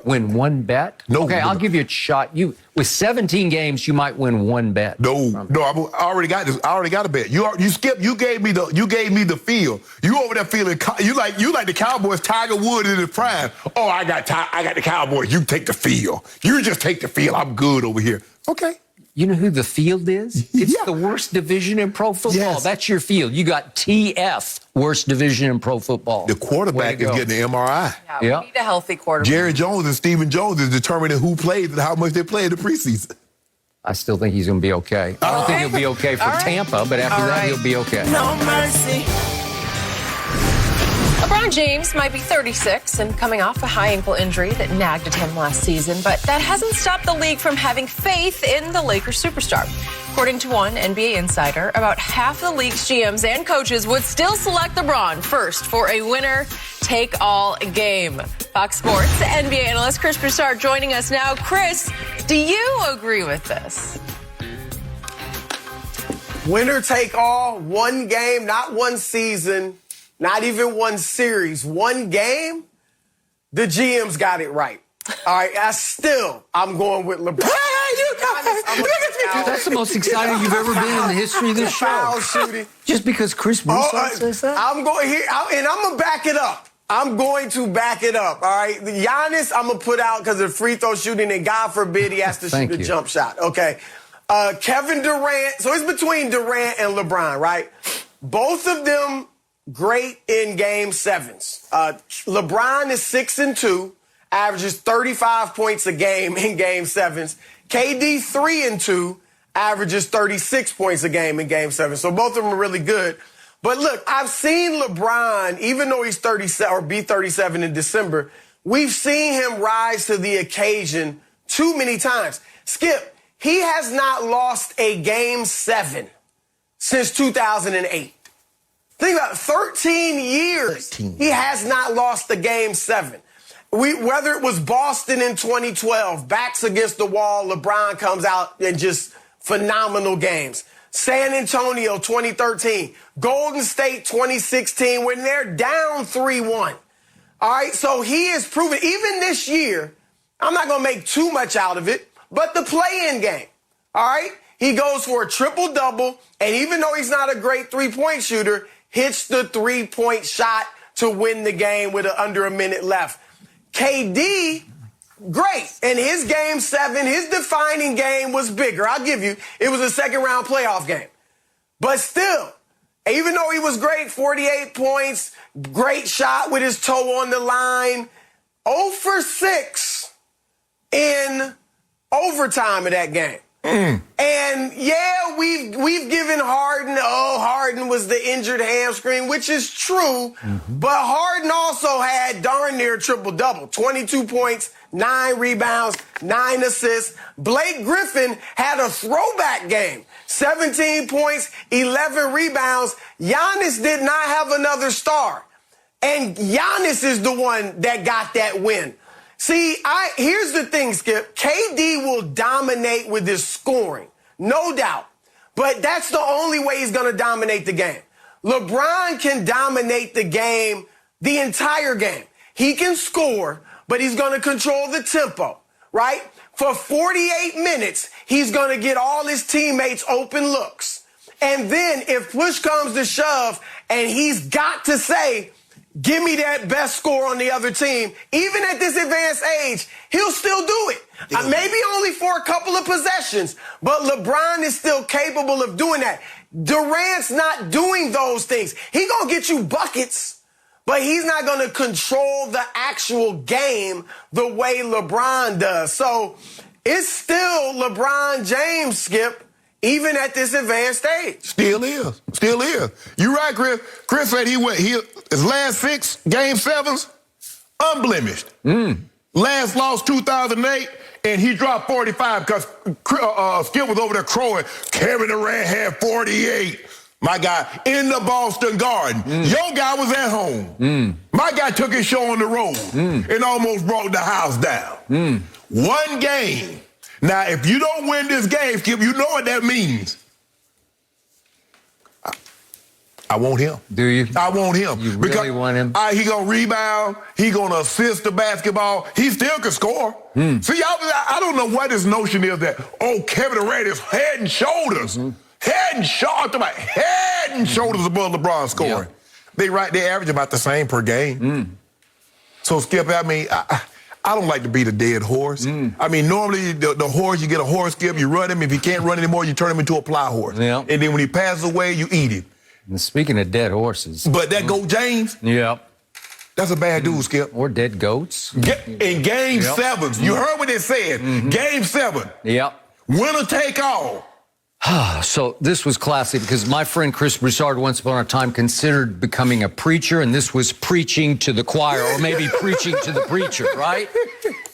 Win one bet? No. Okay, I'll give you a shot. With 17 games, you might win one bet. No, I already got this. I already got a bet. You Skip. You gave me the feel. You over there feeling you like the Cowboys. Tiger Woods in his prime. Oh, I got the Cowboys. You take the feel. You just take the feel. I'm good over here. Okay. You know who the field is? It's the worst division in pro football. Yes. That's your field. You got TF, worst division in pro football. The quarterback is getting an MRI. Yeah, we need a healthy quarterback. Jerry Jones and Stephen Jones is determining who plays and how much they play in the preseason. I still think he's going to be okay. I don't think he'll be okay for Tampa, but after that, he'll be okay. No mercy. LeBron James might be 36 and coming off a high ankle injury that nagged at him last season, but that hasn't stopped the league from having faith in the Lakers superstar. According to one NBA insider, about half the league's GMs and coaches would still select LeBron first for a winner-take-all game. Fox Sports NBA analyst Chris Broussard joining us now. Chris, do you agree with this? Winner take all, one game, not one season. Not even one series, one game, the GM's got it right. All right, I'm going with LeBron. That's the most exciting you've ever been in the history of this show. Just because Chris Broussard says that? I'm going here, and I'm going to back it up. I'm going to back it up, all right? The Giannis, I'm going to put out because of free throw shooting, and God forbid he has to shoot a jump shot. Okay. Kevin Durant, so it's between Durant and LeBron, right? Both of them great in game sevens. LeBron is 6-2, averages 35 points a game in game sevens. KD 3-2, averages 36 points a game in game sevens. So both of them are really good. But look, I've seen LeBron, even though he's 37 or be 37 in December, we've seen him rise to the occasion too many times. Skip, he has not lost a game 7 since 2008. Think about it, 13 years. He has not lost a game 7. whether it was Boston in 2012, backs against the wall, LeBron comes out and just phenomenal games. San Antonio 2013, Golden State 2016, when they're down 3-1. All right, so he has proven, even this year, I'm not going to make too much out of it, but the play-in game, all right? He goes for a triple-double, and even though he's not a great three-point shooter, hits the three-point shot to win the game with under a minute left. KD, great. And his game 7, his defining game was bigger. I'll give you, it was a second-round playoff game. But still, even though he was great, 48 points, great shot with his toe on the line, 0 for 6 in overtime of that game. And yeah, we've given Harden was the injured hamstring, which is true, but Harden also had darn near triple-double, 22 points, 9 rebounds, 9 assists. Blake Griffin had a throwback game, 17 points, 11 rebounds. Giannis did not have another star, and Giannis is the one that got that win. See, here's the thing, Skip. KD will dominate with his scoring, no doubt. But that's the only way he's going to dominate the game. LeBron can dominate the game, the entire game. He can score, but he's going to control the tempo, right? For 48 minutes, he's going to get all his teammates open looks. And then if push comes to shove and he's got to say, give me that best score on the other team, even at this advanced age, he'll still do it. Maybe only for a couple of possessions, but LeBron is still capable of doing that. Durant's not doing those things. He gonna get you buckets, but he's not gonna control the actual game the way LeBron does. So it's still LeBron James, Skip, even at this advanced stage. Still is. Still is. You're right, Chris. Chris said his last 6 game 7s, unblemished. Last loss 2008, and he dropped 45 because Skip was over there crowing. Kevin Durant had 48. My guy in the Boston Garden. Your guy was at home. My guy took his show on the road and almost brought the house down. One game. Now, if you don't win this game, Skip, you know what that means. I want him. Do you? I want him. You really want him? He going to rebound. He going to assist the basketball. He still can score. See, I don't know what this notion is that, Kevin Durant is head and shoulders. Head and shoulders above LeBron scoring. Yep. They average about the same per game. So, Skip, I mean, I don't like to beat a dead horse. I mean, normally the horse, you get a horse, Skip, you run him. If he can't run anymore, you turn him into a plow horse. Yep. And then when he passes away, you eat him. And speaking of dead horses. But that goat James, that's a bad dude, Skip. Or dead goats. In game 7s, you heard what they said. Game 7. Winner take all. So this was classic because my friend Chris Broussard once upon a time considered becoming a preacher, and this was preaching to the choir, or maybe preaching to the preacher, right?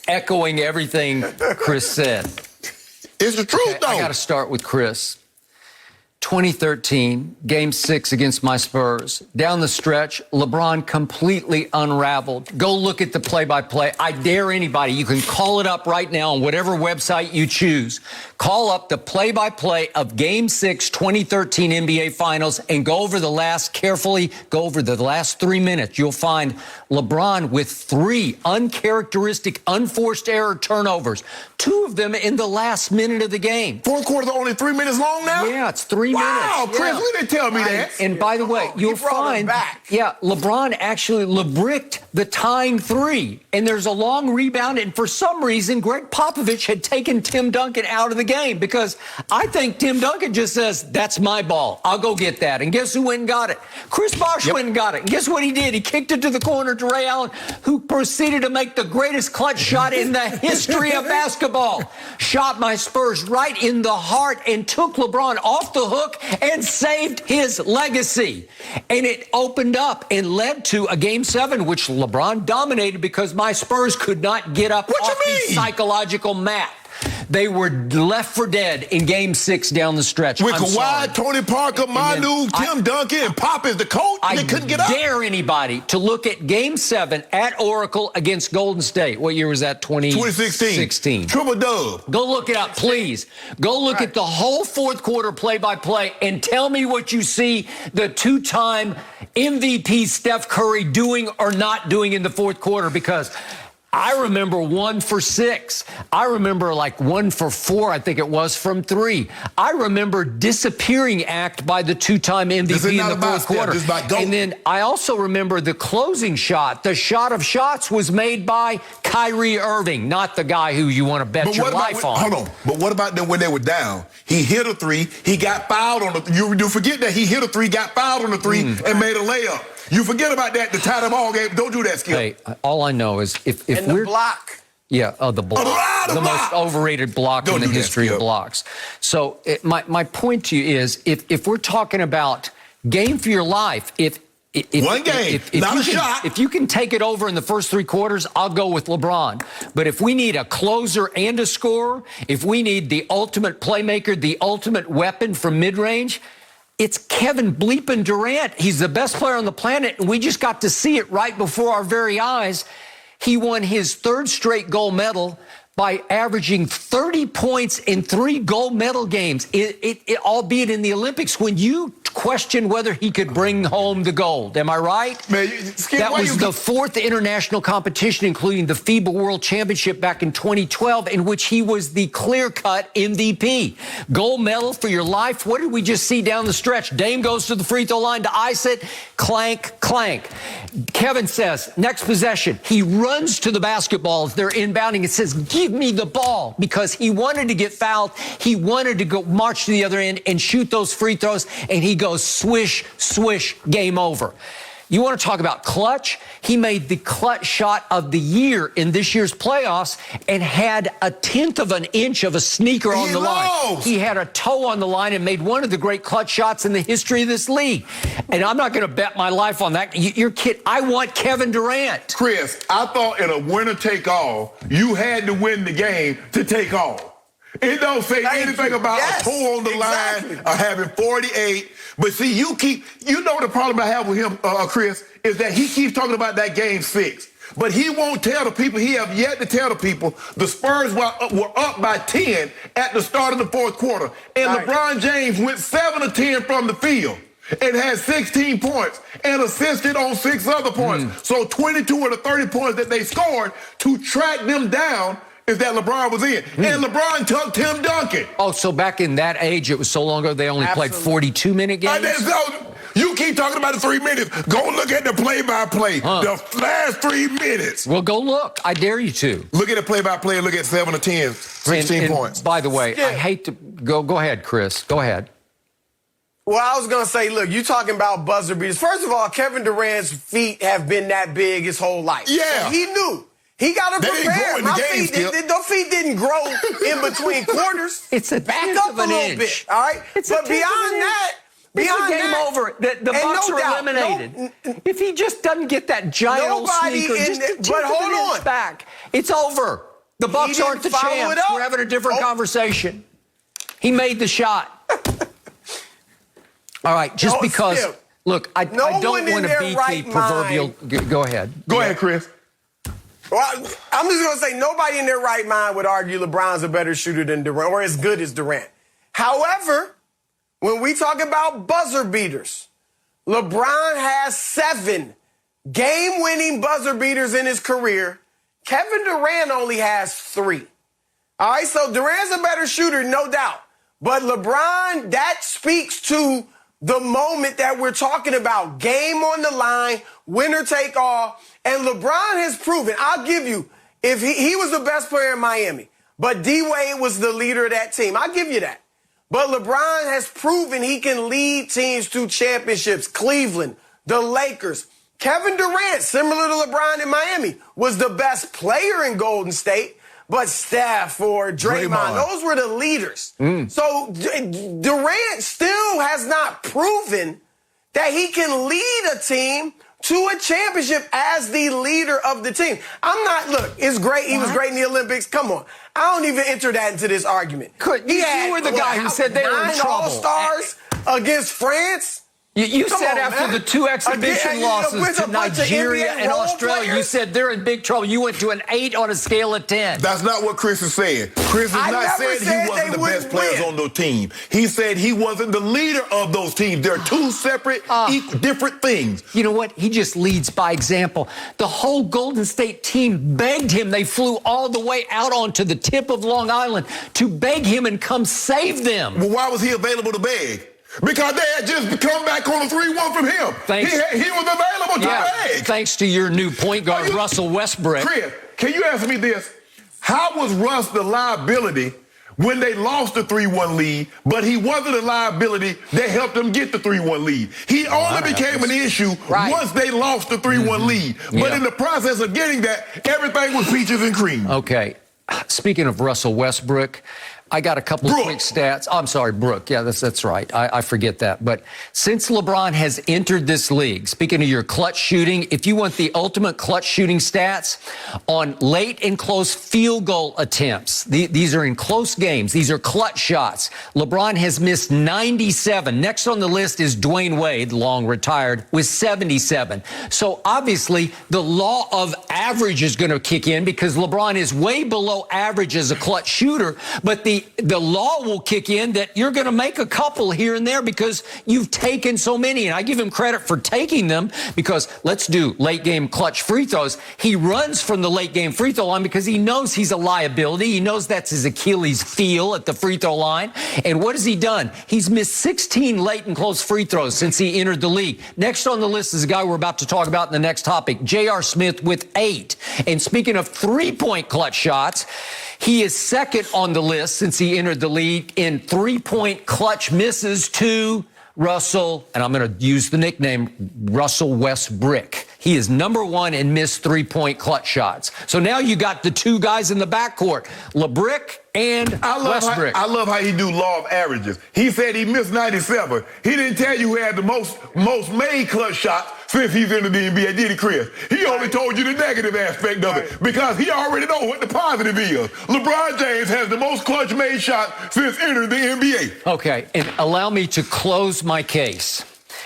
Echoing everything Chris said. It's the truth, though. I got to start with Chris. 2013, Game 6 against my Spurs. Down the stretch, LeBron completely unraveled. Go look at the play-by-play. I dare anybody. You can call it up right now on whatever website you choose. Call up the play-by-play of Game 6, 2013 NBA Finals, and go over the last 3 minutes. You'll find LeBron with 3 uncharacteristic, unforced error turnovers. 2 of them in the last minute of the game. Fourth quarter's only 3 minutes long now? Yeah, it's 3 minutes. Wow, Chris, you didn't tell me that. And by the way, you'll find, LeBron actually LeBricked the tying 3. And there's a long rebound, and for some reason, Greg Popovich had taken Tim Duncan out of the game because I think Tim Duncan just says, that's my ball. I'll go get that. And guess who went and got it? Chris Bosh went and got it. And guess what he did? He kicked it to the corner to Ray Allen, who proceeded to make the greatest clutch shot in the history of basketball. Shot my Spurs right in the heart and took LeBron off the hook and saved his legacy. And it opened up and led to a Game 7, which LeBron dominated because my Spurs could not get up off the psychological mat. They were left for dead in Game 6 down the stretch. With Kawhi, Tony Parker, Manu, Tim Duncan, and Pop as the coach, they couldn't get up. I dare anybody to look at Game 7 at Oracle against Golden State. What year was that? 2016. Triple dub. Go look it up, please. Go look at the whole fourth quarter play-by-play and tell me what you see the two-time MVP Steph Curry doing or not doing in the fourth quarter, because I remember 1 for 6. I remember like 1 for 4, I think it was, from 3. I remember disappearing act by the two-time MVP in the fourth quarter. And then I also remember the closing shot. The shot of shots was made by Kyrie Irving, not the guy who you want to bet your life on. Hold on. But what about them when they were down? He hit a 3. He got fouled on the. You forget that he hit a 3, got fouled on the 3, and made a layup. You forget about that to tie the ball game. Don't do that, Skip. Hey, all I know is if we're... the block. Yeah, the block. The most overrated block in the history of blocks. So my point to you is, if we're talking about game for your life, one game, not a shot. If you can take it over in the first 3 quarters, I'll go with LeBron. But if we need a closer and a scorer, if we need the ultimate playmaker, the ultimate weapon from mid-range, it's Kevin bleeping Durant. He's the best player on the planet, and we just got to see it right before our very eyes. He won his 3rd straight gold medal by averaging 30 points in 3 gold medal games, albeit in the Olympics, when you question whether he could bring home the gold. Am I right? Man, Skip, that was the 4th international competition, including the FIBA World Championship back in 2012, in which he was the clear-cut MVP. Gold medal for your life. What did we just see down the stretch? Dame goes to the free throw line to ice it. Clank, clank. Kevin says, next possession, he runs to the basketball as they're inbounding and says, give me the ball, because he wanted to get fouled. He wanted to go march to the other end and shoot those free throws, and he goes swish, swish, game over. You want to talk about clutch? He made the clutch shot of the year in this year's playoffs and had a 1/10 of an inch of a sneaker on the line. He had a toe on the line and made one of the great clutch shots in the history of this league. And I'm not going to bet my life on that. You're kidding. I want Kevin Durant. Chris, I thought in a winner-take-all, you had to win the game to take all. It don't say anything about a toe on the line or having 48. But see, you know the problem I have with him, Chris, is that he keeps talking about that Game 6. But he won't tell the people, he have yet to tell the people, the Spurs were up by 10 at the start of the fourth quarter. And LeBron James went 7 of 10 from the field and had 16 points and assisted on 6 other points. So 22 of the 30 points that they scored to track them down is that LeBron was in. And LeBron took Tim Duncan. Oh, so back in that age, it was so long ago, they only played 42-minute games? You keep talking about the 3 minutes. Go look at the play-by-play. The last 3 minutes. Well, go look. I dare you to. Look at the play-by-play and look at 7 of 10, 16 points. By the way, I hate to go ahead, Chris. Go ahead. Well, I was going to say, look, you talking about buzzer beaters. First of all, Kevin Durant's feet have been that big his whole life. Yeah. So he knew. He got to prepare. My feet, those feet didn't grow in between quarters. It's a back up a little bit, all right? But beyond that, beyond game over. The Bucks are eliminated. If he just doesn't get that giant old sneaker, but hold on, back, it's over. The Bucks aren't the champs. We're having a different conversation. He made the shot. All right, just because. Look, I don't want to beat the proverbial. Go ahead. Go ahead, Chris. Well, I'm just going to say nobody in their right mind would argue LeBron's a better shooter than Durant or as good as Durant. However, when we talk about buzzer beaters, LeBron has 7 game-winning buzzer beaters in his career. Kevin Durant only has 3. All right, so Durant's a better shooter, no doubt. But LeBron, that speaks to the moment that we're talking about. Game on the line, winner take all. And LeBron has proven, I'll give you, if he was the best player in Miami, but D-Wade was the leader of that team. I'll give you that. But LeBron has proven he can lead teams to championships. Cleveland, the Lakers. Kevin Durant, similar to LeBron in Miami, was the best player in Golden State. But Steph or Draymond, those were the leaders. So Durant still has not proven that he can lead a team to a championship as the leader of the team. Look, it's great. He was great in the Olympics. Come on. I don't even enter that into this argument. You were the guy who said they were in trouble. 9 All-Stars against France. You said after the 2 exhibition losses to Nigeria and Australia, you said they're in big trouble. You went to an 8 on a scale of 10. That's not what Chris is saying. Chris is not saying he wasn't the best players on the team. He said he wasn't the leader of those teams. They're two separate, different things. You know what? He just leads by example. The whole Golden State team begged him. They flew all the way out onto the tip of Long Island to beg him and come save them. Well, why was he available to beg? Because they had just come back on a 3-1 from him. He was available to beg. Thanks to your new point guard, Russell Westbrook. Chris, can you answer me this? How was Russ the liability when they lost the 3-1 lead, but he wasn't a liability that helped them get the 3-1 lead? He only became an issue once they lost the 3-1 lead. But in the process of getting that, everything was peaches and cream. Okay. Speaking of Russell Westbrook, I got a couple of quick stats. I'm sorry, Brooke. Yeah, that's right. I forget that. But since LeBron has entered this league, speaking of your clutch shooting, if you want the ultimate clutch shooting stats, on late and close field goal attempts, these are in close games. These are clutch shots. LeBron has missed 97. Next on the list is Dwayne Wade, long retired, with 77. So obviously the law of average is going to kick in because LeBron is way below average as a clutch shooter, but the law will kick in that you're going to make a couple here and there because you've taken so many. And I give him credit for taking them because let's do late game clutch free throws. He runs from the late game free throw line because he knows he's a liability. He knows that's his Achilles heel at the free throw line. And what has he done? He's missed 16 late and close free throws since he entered the league. Next on the list is a guy we're about to talk about in the next topic, J.R. Smith with 8. And speaking of 3-point clutch shots, he is second on the list since he entered the league in 3-point clutch misses to Russell, and I'm going to use the nickname Russell Westbrook. He is number 1 in missed 3-point clutch shots. So now you got the two guys in the backcourt, LeBrick and Westbrook. I love how he do law of averages. He said he missed 97. He didn't tell you who had the most made clutch shots since he's into the NBA, did he, Chris? He only told you the negative aspect of it because he already knows what the positive is. LeBron James has the most clutch-made shot since entering the NBA. Okay, and allow me to close my case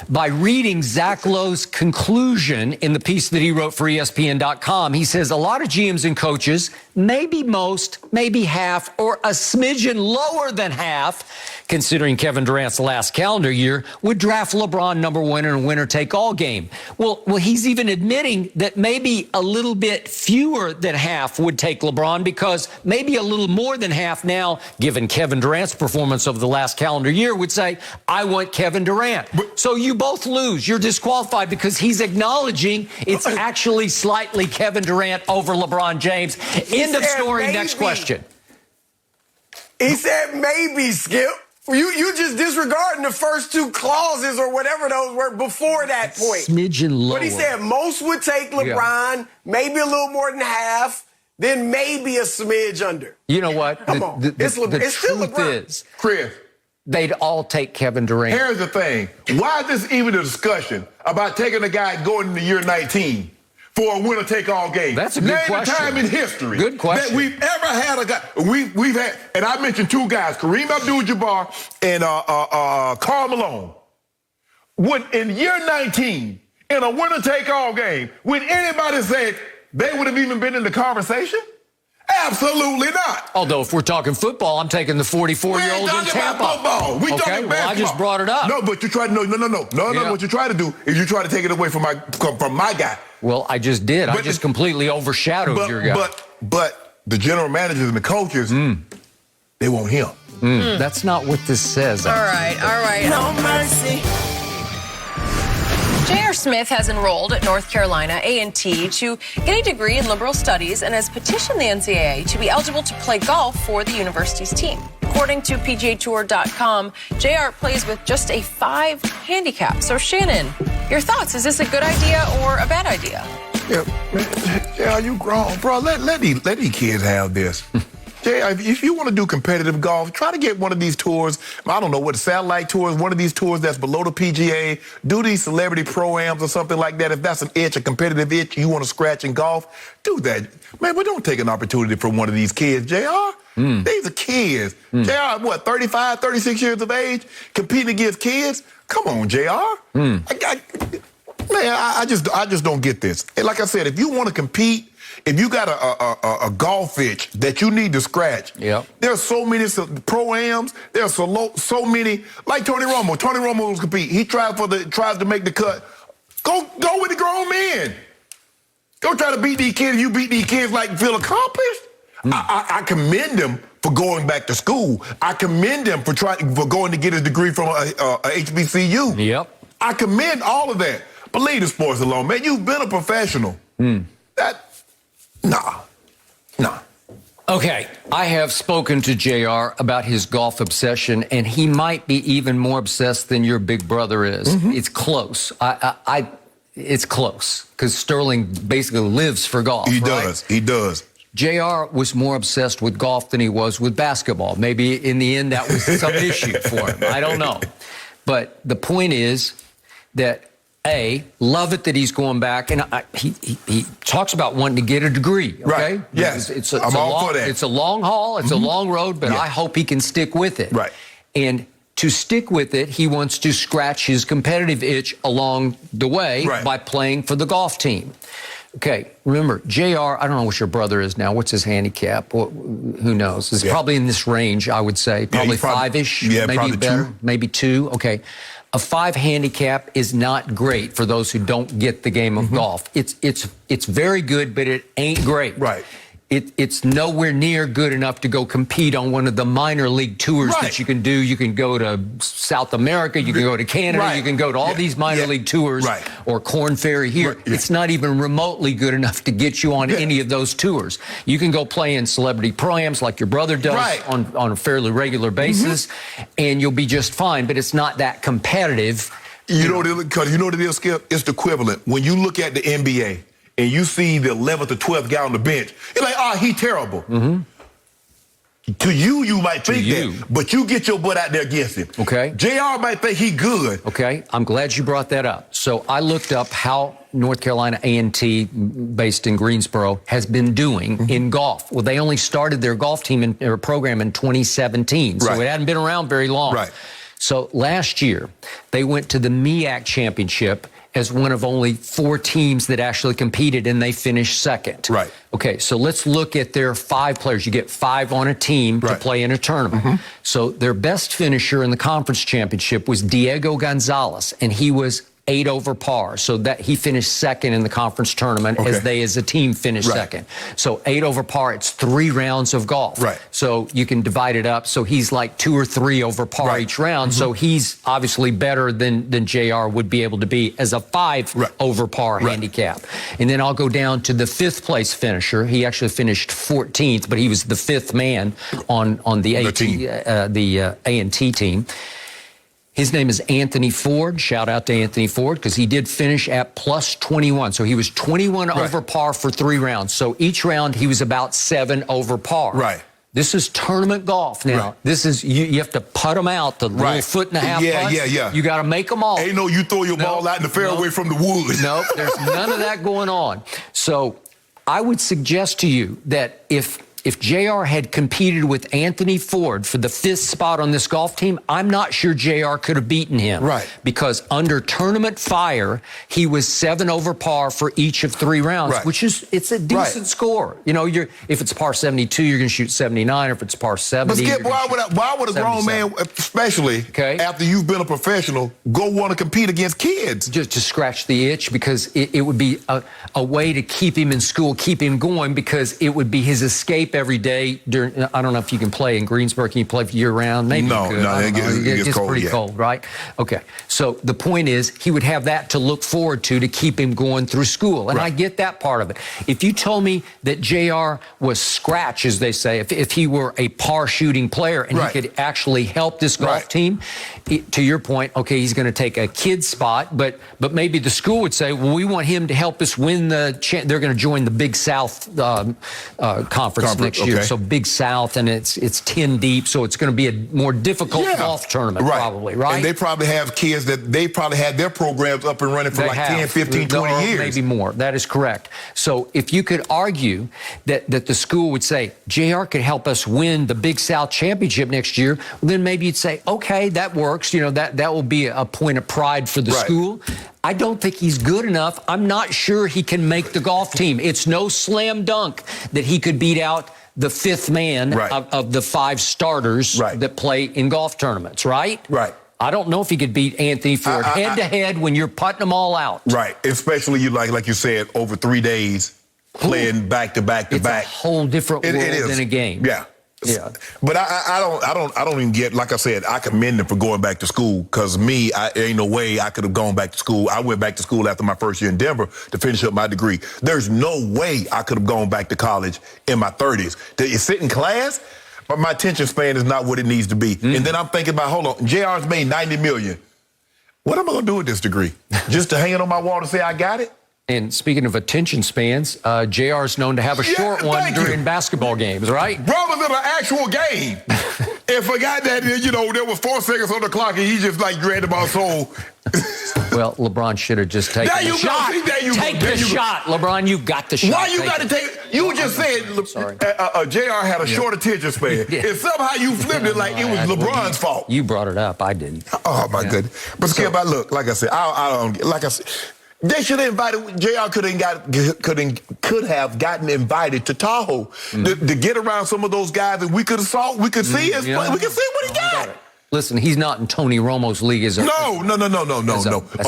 by reading Zach Lowe's conclusion in the piece that he wrote for ESPN.com. He says a lot of GMs and coaches, maybe most, maybe half, or a smidgen lower than half, considering Kevin Durant's last calendar year, would draft LeBron number 1 in a winner-take-all game. Well, he's even admitting that maybe a little bit fewer than half would take LeBron because maybe a little more than half now, given Kevin Durant's performance over the last calendar year, would say, I want Kevin Durant. So you both lose. You're disqualified because he's acknowledging it's actually slightly Kevin Durant over LeBron James. End of story. Maybe. Next question. He said maybe, Skip. You just disregarding the first 2 clauses or whatever those were before that point. Smidgen lower. But he said most would take LeBron, maybe a little more than half, then maybe a smidge under. You know what? Come on. The still truth LeBron. is, Chris, they'd all take Kevin Durant. Here's the thing. Why is this even a discussion about taking a guy going into year 19 for a winner-take-all game? That's a good question. Name a time in history good question. that we've ever had a guy. We've had, and I mentioned 2 guys, Kareem Abdul-Jabbar and Karl Malone. When in year 19, in a winner-take-all game, would anybody say they would have even been in the conversation? Absolutely not. Although, if we're talking football, I'm taking the 44-year-old in Tampa. Football. We talking basketball. Well, I just brought it up. No, but you try to no. What you try to do is you try to take it away from my guy. Well, I just did. I just completely overshadowed your guy. But the general managers and the coaches, they want him. That's not what this says. All right. No mercy. J.R. Smith has enrolled at North Carolina A&T to get a degree in liberal studies and has petitioned the NCAA to be eligible to play golf for the university's team. According to PGAtour.com, J.R. plays with just a 5 handicap. So, Shannon, your thoughts? Is this a good idea or a bad idea? Yeah, you grown, bro. Let these kids have this. Jay, if you want to do competitive golf, try to get one of these tours. I don't know what satellite tours, one of these tours that's below the PGA. Do these celebrity pro-ams or something like that. If that's an itch, a competitive itch, you want to scratch in golf, do that. Man, we don't take an opportunity from one of these kids, JR. These are kids. JR, what, 35, 36 years of age, competing against kids? Come on, JR. I just don't get this. And like I said, if you want to compete, if you got a golf itch that you need to scratch, there are so many pro-ams, there are so many, like Tony Romo. Tony Romo was compete. He tries to make the cut. Go with the grown men. Go try to beat these kids. You beat these kids like feel accomplished. I commend him for going back to school. I commend him for going to get his degree from a HBCU. I commend all of that. But leave the sports alone, man. You've been a professional. Nah. Okay, I have spoken to JR about his golf obsession, and he might be even more obsessed than your big brother is. It's close. It's close, because Sterling basically lives for golf. He does. JR was more obsessed with golf than he was with basketball. Maybe in the end that was some issue for him. I don't know. But the point is that love it that he's going back, and he talks about wanting to get a degree. Okay, right? Yes, I'm all for that. It's a long haul, it's a long road, but I hope he can stick with it. Right, and to stick with it, he wants to scratch his competitive itch along the way by playing for the golf team. Okay, remember, JR, I don't know what your brother is now. What's his handicap? Who knows? It's probably in this range, I would say. Probably five-ish, maybe better, maybe 2. Okay. A 5 handicap is not great for those who don't get the game of golf. It's very good, but it ain't great. Right. It's nowhere near good enough to go compete on one of the minor league tours that you can do. You can go to South America, you can go to Canada, you can go to all these minor league tours or Korn Ferry here. It's not even remotely good enough to get you on any of those tours. You can go play in celebrity pro-ams like your brother does on a fairly regular basis, and you'll be just fine, but it's not that competitive. You know what it is, Skip? It's the equivalent. When you look at the NBA, and you see the 11th or 12th guy on the bench, you're like, he terrible. To you might think that, but you get your butt out there against him. Okay. JR might think he good. Okay, I'm glad you brought that up. So I looked up how North Carolina A&T, based in Greensboro, has been doing in golf. Well, they only started their golf team their program in 2017, so it hadn't been around very long. So last year, they went to the MEAC Championship as one of only 4 teams that actually competed, and they finished second. Okay, so let's look at their 5 players. You get 5 on a team to play in a tournament. So their best finisher in the conference championship was Diego Gonzalez, and he was 8 over par. So that he finished second in the conference tournament as they as a team finished second. So 8 over par, it's 3 rounds of golf. So you can divide it up. So he's like 2 or 3 over par each round. So he's obviously better than JR would be able to be as a 5 over par handicap. And then I'll go down to the 5th place finisher. He actually finished 14th, but he was the 5th man on the A&T team. His name is Anthony Ford. Shout out to Anthony Ford, because he did finish at plus 21. So he was 21 over par for 3 rounds. So each round he was about 7 over par. This is tournament golf now. This is, you have to putt them out, the little 1.5 putts. You got to make them all. Ain't no you throw your ball out in the fairway from the woods. No, there's none of that going on. So I would suggest to you that if JR had competed with Anthony Ford for the 5th spot on this golf team, I'm not sure JR could have beaten him. Because under tournament fire, he was 7 over par for each of 3 rounds, which is, it's a decent score. You know, if it's par 72, you're going to shoot 79. If it's par 70, but Skip, why would a grown man, especially after you've been a professional, go want to compete against kids? Just to scratch the itch, because it would be a way to keep him in school, keep him going, because it would be his escape every day. I don't know if you can play in Greensboro. Can you play year-round? Maybe you could. No, it gets cold, pretty cold, right? Okay. So the point is, he would have that to look forward to keep him going through school. And I get that part of it. If you told me that JR was scratch, as they say, if he were a par shooting player and he could actually help this golf team, to your point, okay, he's going to take a kid's spot, but maybe the school would say, well, we want him to help us win they're going to join the Big South conference next year. So Big South, and it's 10 deep, so it's going to be a more difficult golf tournament, probably, right? And they probably have kids that they probably had their programs up and running for 10, 15, 20 years. Maybe more. That is correct. So if you could argue that the school would say, JR could help us win the Big South Championship next year, then maybe you'd say, okay, that works. You know, that will be a point of pride for the school. I don't think he's good enough. I'm not sure he can make the golf team. It's no slam dunk that he could beat out the fifth man of the 5 starters that play in golf tournaments, right? Right. I don't know if he could beat Anthony Ford head-to-head when you're putting them all out. Right. Especially, like you said, over 3 days, playing back-to-back. It's a whole different world than a game. Yeah. Yeah, but I don't even get, like I said, I commend him for going back to school, because ain't no way I could have gone back to school. I went back to school after my first year in Denver to finish up my degree. There's no way I could have gone back to college in my 30s. To sit in class, but my attention span is not what it needs to be. And then I'm thinking about, hold on, JR's made $90 million. What am I going to do with this degree? Just to hang it on my wall to say I got it? And speaking of attention spans, JR is known to have a short one during basketball games, right? Brothers in an actual game. And forgot that, there was 4 seconds on the clock and he just grabbed the ball. Well, LeBron should have just taken the shot. Take the shot, LeBron. You got the shot. Why you got to take it? You just said JR had a short attention span. And somehow you flipped it like it was LeBron's fault. You brought it up. I didn't. Oh, my goodness. But Skip, look, like I said, they should have invited. JR could have gotten invited to Tahoe to get around some of those guys, and we could see we could see what he got. Listen, he's not in Tony Romo's league as a No.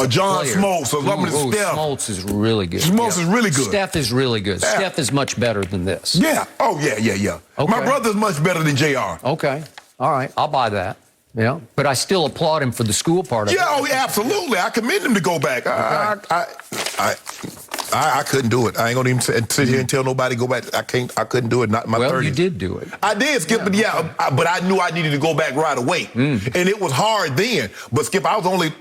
John Smoltz or Steph. Smoltz is really good. Smoltz is really good. Steph is really good. Yeah. Steph is much better than this. Yeah. Oh, yeah. Okay. My brother's much better than JR. Okay. All right. I'll buy that. Yeah, but I still applaud him for the school part of it. Yeah, absolutely. I commend him to go back. Okay. I couldn't do it. I ain't gonna even sit here and tell nobody to go back. I couldn't do it. Not in my 30s. Well, you did do it. I did, Skip. But I knew I needed to go back right away, and it was hard then. But Skip, I was only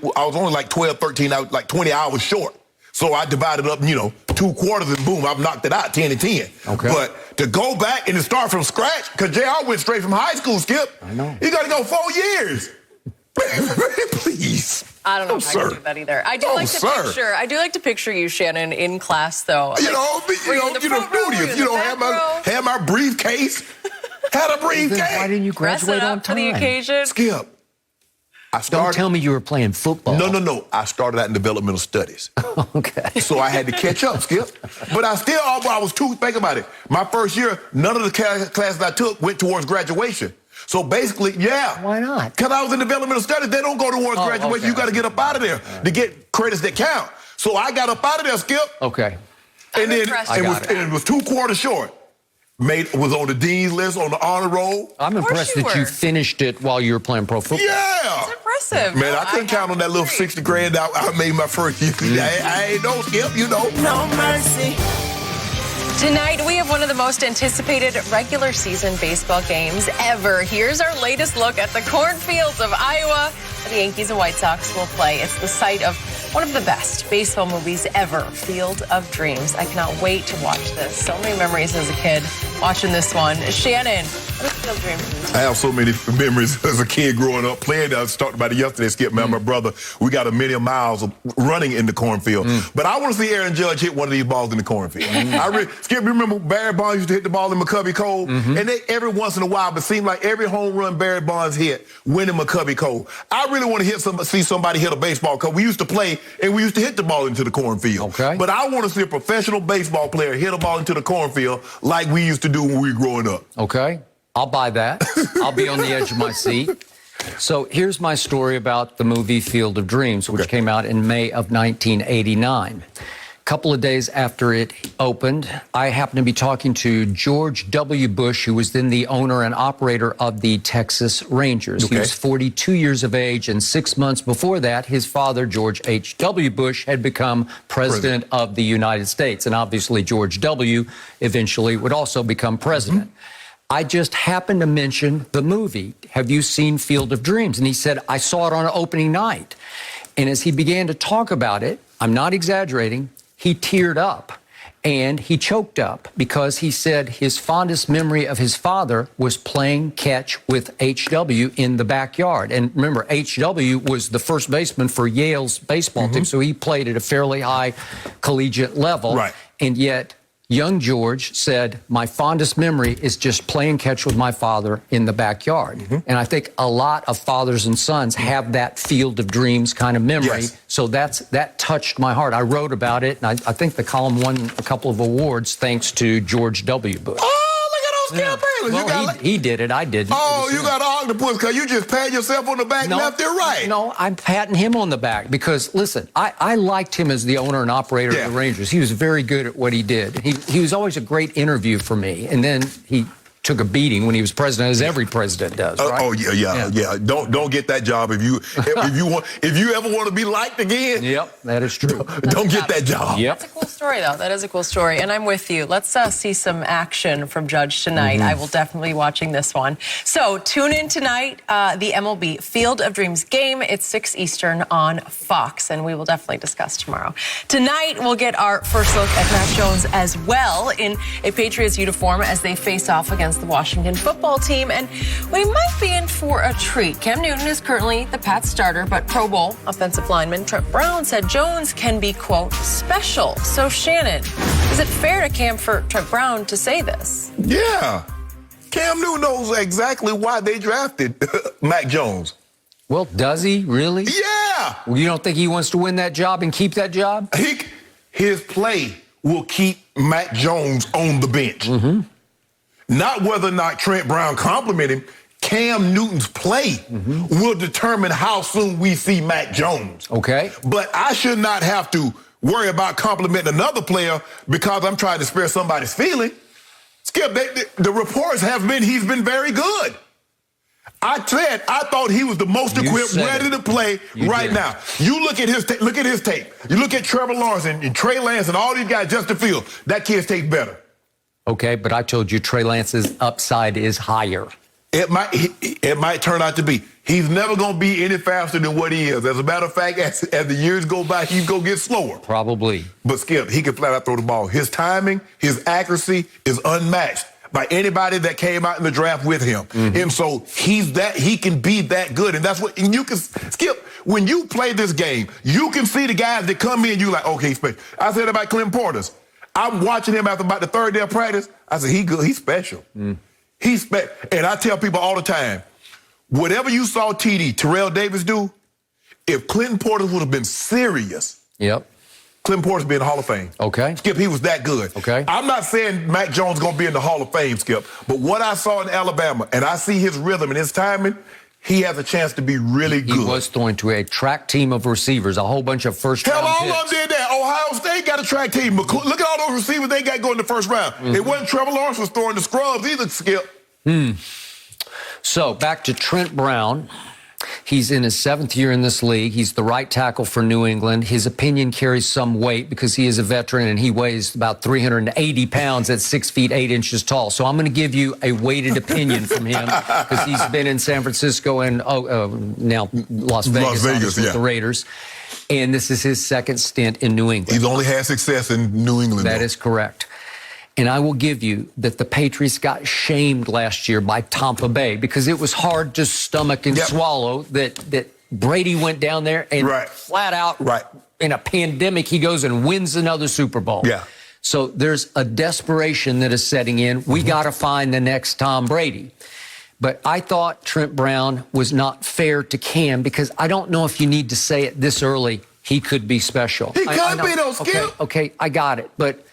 like 12, 13, like 20 hours short. So I divided up, 2 quarters, and boom, I've knocked it out 10 and 10. Okay. But to go back and to start from scratch, because JR went straight from high school, Skip. I know. You got to go 4 years. Please. I don't know if I can do that either. I do like to picture you, Shannon, in class, though. Have my briefcase. Had a briefcase. Why didn't you graduate on time? For the occasion. Skip. Don't tell me you were playing football. No. I started out in developmental studies. Okay. So I had to catch up, Skip. But I was too, think about it. My first year, none of the classes I took went towards graduation. So basically, Why not? Because I was in developmental studies. They don't go towards graduation. Okay. You got to get up out of there to get credits that count. So I got up out of there, Skip. Okay. And then it was 2 quarters short. Was on the dean's list, on the honor roll. I'm impressed that you finished it while you were playing pro football. Yeah. It's impressive. Man, I couldn't count on that little 60 grand I made my first year. I ain't no Skip, No mercy. Tonight, we have one of the most anticipated regular season baseball games ever. Here's our latest look at the cornfields of Iowa, where the Yankees and White Sox will play. It's the site of one of the best baseball movies ever, Field of Dreams. I cannot wait to watch this. So many memories as a kid watching this one. Shannon, what is Field of Dreams? I have so many memories as a kid growing up playing. I was talking about it yesterday, Skip. Man, my brother, we got a million miles of running in the cornfield. But I want to see Aaron Judge hit one of these balls in the cornfield. Skip, you remember Barry Bonds used to hit the ball in McCovey Cove? And every once in a while, it seemed like every home run Barry Bonds hit went in McCovey Cove. I really want to see somebody hit a baseball, because we used to play and we used to hit the ball into the cornfield. Okay. But I want to see a professional baseball player hit a ball into the cornfield like we used to do when we were growing up. Okay. I'll buy that. I'll be on the edge of my seat. So here's my story about the movie Field of Dreams, which came out in May of 1989. A couple of days after it opened, I happened to be talking to George W. Bush, who was then the owner and operator of the Texas Rangers. He was 42 years of age, and 6 months before that, his father, George H.W. Bush, had become president of the United States. And obviously, George W. eventually would also become president. I just happened to mention the movie. Have you seen Field of Dreams? And he said, I saw it on opening night. And as he began to talk about it, I'm not exaggerating, he teared up. And he choked up because he said his fondest memory of his father was playing catch with H.W. in the backyard. And remember, H.W. was the first baseman for Yale's baseball team, so he played at a fairly high collegiate level. Right. And yet, young George said, my fondest memory is just playing catch with my father in the backyard. And I think a lot of fathers and sons have that field of dreams kind of memory. Yes. So that touched my heart. I wrote about it, and I think the column won a couple of awards thanks to George W. Bush. Oh, look at those Bayless. Well, he did it. I didn't. Oh, you got an octopus because you just pat yourself on the back left and right. No, I'm patting him on the back because, listen, I liked him as the owner and operator of the Rangers. He was very good at what he did. He was always a great interview for me. And then he took a beating when he was president, as every president does, right? Yeah. Don't get that job if you ever want to be liked again. Yep, that is true. Don't get that job. Yep. That's a cool story, though. That is a cool story. And I'm with you. Let's see some action from Judge tonight. I will definitely be watching this one. So tune in tonight, the MLB Field of Dreams game. It's 6 Eastern on Fox, and we will definitely discuss tomorrow. Tonight, we'll get our first look at Mac Jones as well in a Patriots uniform as they face off against the Washington football team, and we might be in for a treat. Cam Newton is currently the Pats starter, but Pro Bowl offensive lineman Trent Brown said Jones can be, quote, special. So, Shannon, is it fair to Cam for Trent Brown to say this? Yeah. Cam Newton knows exactly why they drafted Mac Jones. Well, does he really? Yeah. Well, you don't think he wants to win that job and keep that job? His play will keep Mac Jones on the bench. Not whether or not Trent Brown complimented him. Cam Newton's play will determine how soon we see Mac Jones. Okay. But I should not have to worry about complimenting another player because I'm trying to spare somebody's feeling. Skip, the reports have been he's been very good. I thought he was the most equipped, ready to play now. You look at his tape. You look at Trevor Lawrence and Trey Lance and all these guys, Justin Fields. That kid's tape better. Okay, but I told you Trey Lance's upside is higher. It might turn out to be. He's never going to be any faster than what he is. As a matter of fact, as the years go by, he's going to get slower. Probably. But Skip, he can flat out throw the ball. His timing, his accuracy is unmatched by anybody that came out in the draft with him. And so he can be that good. And that's what, and you can, Skip, when you play this game, you can see the guys that come in, you like, okay, he's special. I said about Clinton Portis. I'm watching him after about the third day of practice. I said, he's good. He's special. He's special. And I tell people all the time, whatever you saw Terrell Davis do, if Clinton Portis would have been serious, Clinton Portis would be in the Hall of Fame. Okay. Skip, he was that good. Okay. I'm not saying Mac Jones is going to be in the Hall of Fame, Skip, but what I saw in Alabama, and I see his rhythm and his timing, he has a chance to be really good. He was throwing to a track team of receivers, a whole bunch of first-round picks. Hell, all of them did that. Ohio State got a track team. Look at all those receivers they got going in the first round. It wasn't Trevor Lawrence was throwing the scrubs either, Skip. So, back to Trent Brown. He's in his 7th year in this league. He's the right tackle for New England. His opinion carries some weight because he is a veteran and he weighs about 380 pounds at 6 feet 8 inches tall. So I'm going to give you a weighted opinion from him because he's been in San Francisco and now Las Vegas with the Raiders. And this is his second stint in New England. He's only had success in New England. That is correct. And I will give you that the Patriots got shamed last year by Tampa Bay because it was hard to stomach and swallow that Brady went down there and flat out in a pandemic, he goes and wins another Super Bowl. So there's a desperation that is setting in. We got to find the next Tom Brady. But I thought Trent Brown was not fair to Cam because I don't know if you need to say it this early. He could be special. He could be, though, Skip. Okay, I got it. But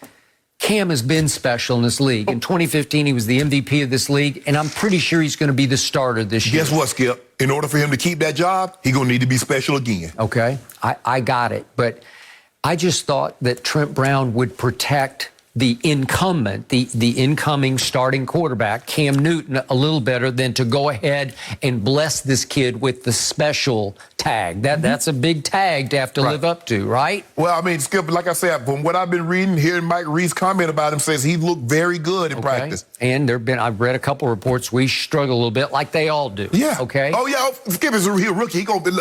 Cam has been special in this league. In 2015, he was the MVP of this league, and I'm pretty sure he's going to be the starter this year. Guess what, Skip? In order for him to keep that job, he's going to need to be special again. Okay, I got it. But I just thought that Trent Brown would protect the incumbent, the incoming starting quarterback, Cam Newton, a little better than to go ahead and bless this kid with the special tag. That's a big tag to have to live up to, right? Well, I mean, Skip, like I said, from what I've been reading, hearing Mike Reese comment about him, says he looked very good in practice. And I've read a couple reports we struggle a little bit, like they all do. Yeah. Okay. Oh yeah, Skip is a real rookie. He gonna be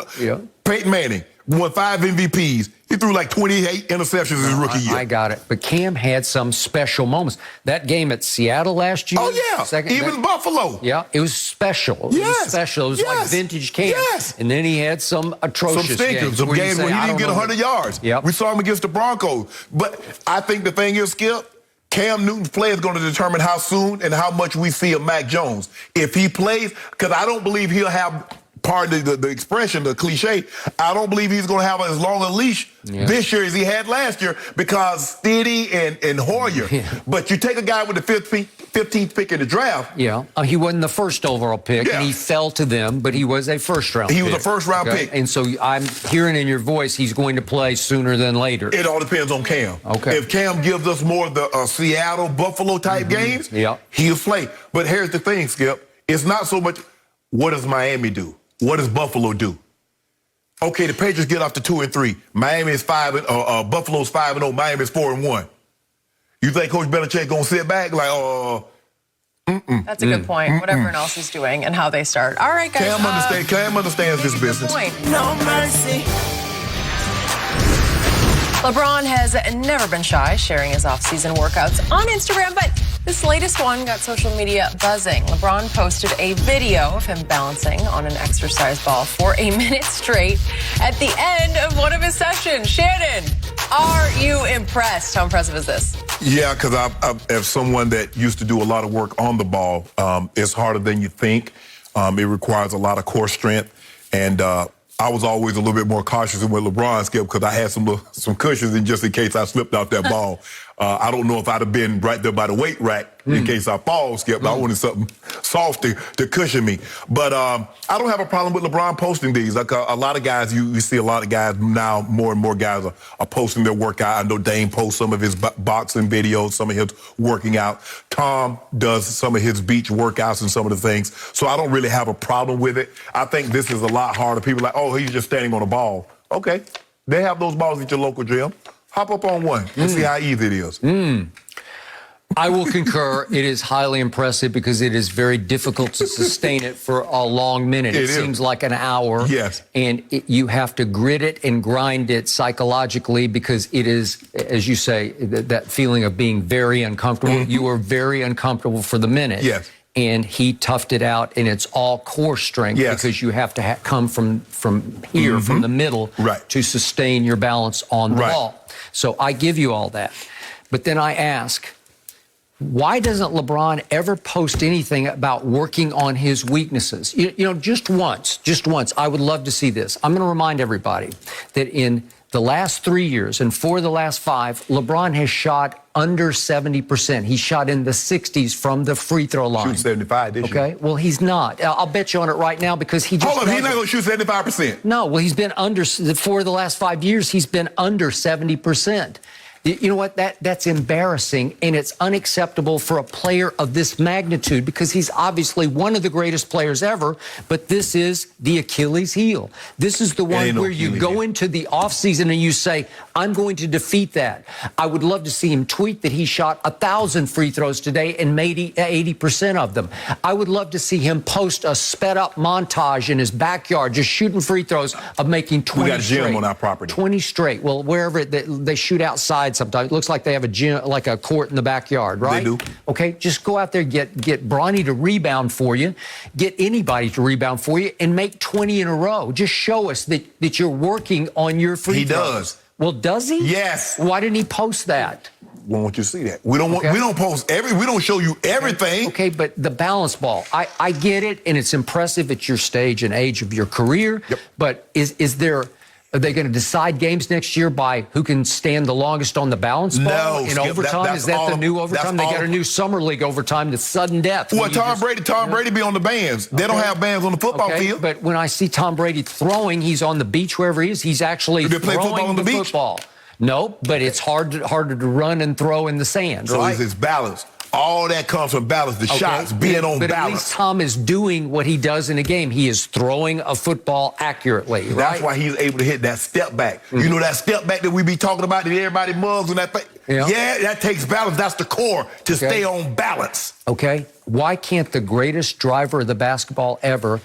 Peyton Manning. won 5 MVPs. He threw like 28 interceptions his rookie year. I got it. But Cam had some special moments. That game at Seattle last year. Oh, yeah. Even Buffalo. Yeah, it was special. Yes. It was special. It was like vintage Cam. Yes. And then he had some atrocious some stinkers, games. Some games where he didn't get 100 yards. Yep. We saw him against the Broncos. But I think the thing is, Skip, Cam Newton's play is going to determine how soon and how much we see of Mac Jones. If he plays, because I don't believe he'll have, pardon the expression, the cliche, I don't believe he's going to have as long a leash this year as he had last year because Stiddy and Hoyer. Yeah. But you take a guy with the 15th pick in the draft. Yeah. He wasn't the first overall pick, and he fell to them, but he was a first-round pick. He was a first-round pick. And so I'm hearing in your voice he's going to play sooner than later. It all depends on Cam. Okay. If Cam gives us more of the Seattle, Buffalo-type games, he'll play. But here's the thing, Skip. It's not so much what does Miami do? What does Buffalo do? Okay, the Patriots get off to 2-3. Miami is 5, Buffalo's 5-0. Miami is 4-1. You think Coach Belichick gonna sit back like, That's a good point. What everyone else is doing and how they start. All right, guys. Cam understands this business. No mercy. LeBron has never been shy sharing his off-season workouts on Instagram, but this latest one got social media buzzing. LeBron posted a video of him balancing on an exercise ball for a minute straight at the end of one of his sessions. Shannon, are you impressed? How impressive is this? Yeah, because as someone that used to do a lot of work on the ball, it's harder than you think. It requires a lot of core strength, and I was always a little bit more cautious with LeBron, Skip, because I had some cushions in just in case I slipped out that ball. I don't know if I'd have been right there by the weight rack in case I fall, Skip. I wanted something soft to cushion me. But I don't have a problem with LeBron posting these. Like a lot of guys, you see a lot of guys now, more and more guys are posting their workout. I know Dame posts some of his boxing videos, some of his working out. Tom does some of his beach workouts and some of the things. So I don't really have a problem with it. I think this is a lot harder. People are like, oh, he's just standing on a ball. Okay, they have those balls at your local gym. Hop up on one and see how easy it is. I will concur. It is highly impressive because it is very difficult to sustain it for a long minute. It seems like an hour. Yes. And you have to grit it and grind it psychologically because it is, as you say, that feeling of being very uncomfortable. You are very uncomfortable for the minute. Yes. And he toughed it out, and it's all core strength because you have to come from here, from the middle, to sustain your balance on the ball. So I give you all that. But then I ask, why doesn't LeBron ever post anything about working on his weaknesses? You know, just once, I would love to see this. I'm going to remind everybody that in the last 3 years and for the last 5, LeBron has shot under 70%. He shot in the 60s from the free throw line. Shoot 75 this year. Okay, well, he's not. I'll bet you on it right now because he just... Hold on, he's not going to shoot 75%. No, well, he's been under, for the last 5 years, he's been under 70%. You know what? That's embarrassing, and it's unacceptable for a player of this magnitude because he's obviously one of the greatest players ever, but this is the Achilles heel. This is the one where you go into the offseason and you say, I'm going to defeat that. I would love to see him tweet that he shot 1,000 free throws today and made 80% of them. I would love to see him post a sped-up montage in his backyard just shooting free throws of making 20 We got a gym straight. on our property. 20 straight. Well, wherever they shoot outside sometimes. It looks like they have a gym, like a court in the backyard, right? They do. Okay, just go out there, get Bronny to rebound for you, get anybody to rebound for you, and make 20 in a row. Just show us that you're working on your free throws. He does. Well, does he? Yes. Why didn't he post that? We don't want you to see that. We don't post we don't show you everything. Okay, but the balance ball, I get it, and it's impressive at your stage and age of your career. Yep. But are they going to decide games next year by who can stand the longest on the balance ball in overtime? Is that the new overtime? They got a new summer league overtime, the sudden death. Well, Tom Brady be on the bands. They don't have bands on the football field. But when I see Tom Brady throwing, he's on the beach wherever he is. He's actually throwing the football. No, but it's harder to run and throw in the sand, so right? So it's balance. All that comes from balance, the shots, being on but balance. At least Tom is doing what he does in a game. He is throwing a football accurately, right? That's why he's able to hit that step back. You know that step back that we be talking about that everybody mugs and that thing? Yeah, that takes balance. That's the core to stay on balance. Okay. Why can't the greatest driver of the basketball ever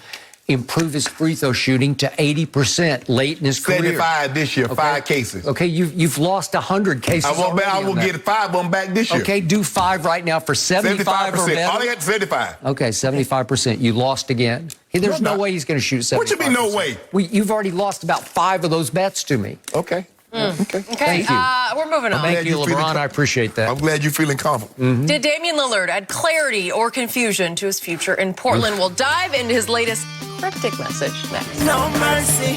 improve his free throw shooting to 80% late in his career. 75 this year, 5 cases. Okay, you've lost 100 cases. I will get 5 of them back this year. Okay, do 5 right now for 75 or better. All they got 75. Okay, 75%. You lost again. There's no way he's going to shoot 75%. What you mean, no way? You've already lost about 5 of those bets to me. Okay. Okay. Thank you. We're moving on. Thank you, LeBron. I appreciate that. I'm glad you're feeling confident. Mm-hmm. Did Damian Lillard add clarity or confusion to his future in Portland? We'll dive into his latest cryptic message next. No mercy.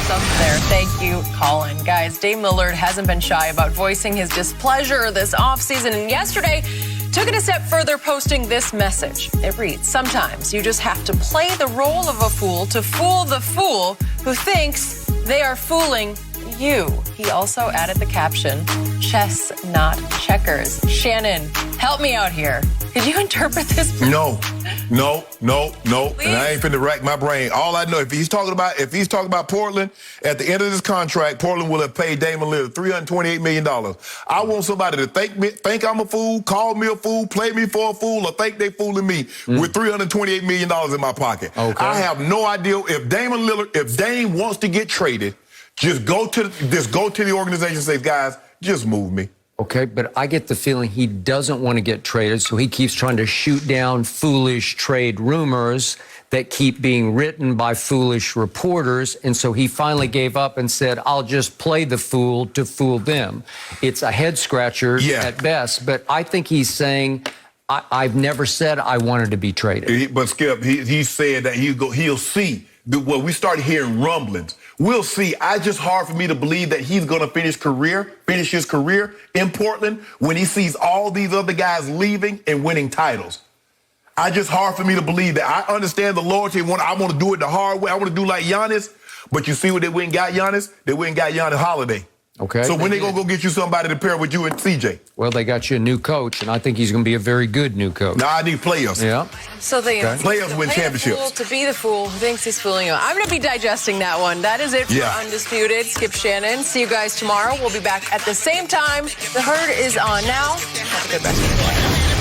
Up there. Thank you, Colin. Guys, Dame Lillard hasn't been shy about voicing his displeasure this offseason, and yesterday took it a step further, posting this message. It reads, "Sometimes you just have to play the role of a fool to fool the fool who thinks they are fooling you." He also added the caption, "Chess, not checkers." Shannon, help me out here. Could you interpret this? No. Please? And I ain't finna rack my brain. All I know, if he's talking about Portland, at the end of this contract, Portland will have paid Damian Lillard $328 million. I want somebody to think I'm a fool, call me a fool, play me for a fool, or think they fooling me with $328 million in my pocket. Okay. I have no idea if Dame wants to get traded. Just go to the organization and say, guys, just move me. Okay, but I get the feeling he doesn't want to get traded, so he keeps trying to shoot down foolish trade rumors that keep being written by foolish reporters, and so he finally gave up and said, I'll just play the fool to fool them. It's a head-scratcher at best, but I think he's saying, I've never said I wanted to be traded. But, Skip, he said that he'll see. Well, we started hearing rumblings. We'll see. It's just hard for me to believe that he's going to finish his career in Portland when he sees all these other guys leaving and winning titles. It's just hard for me to believe that. I understand the loyalty. I want to do it the hard way. I want to do like Giannis. But you see what they went and got Giannis? They went and got Giannis Holiday. Okay. So when they going to go get you somebody to pair with you and CJ? Well, they got you a new coach, and I think he's going to be a very good new coach. No, I need players. Yeah. So players win championships. To be the fool who thinks he's fooling you. I'm going to be digesting that one. That is it for Undisputed. Skip Shannon. See you guys tomorrow. We'll be back at the same time. The Herd is on now. Have a good rest of the day.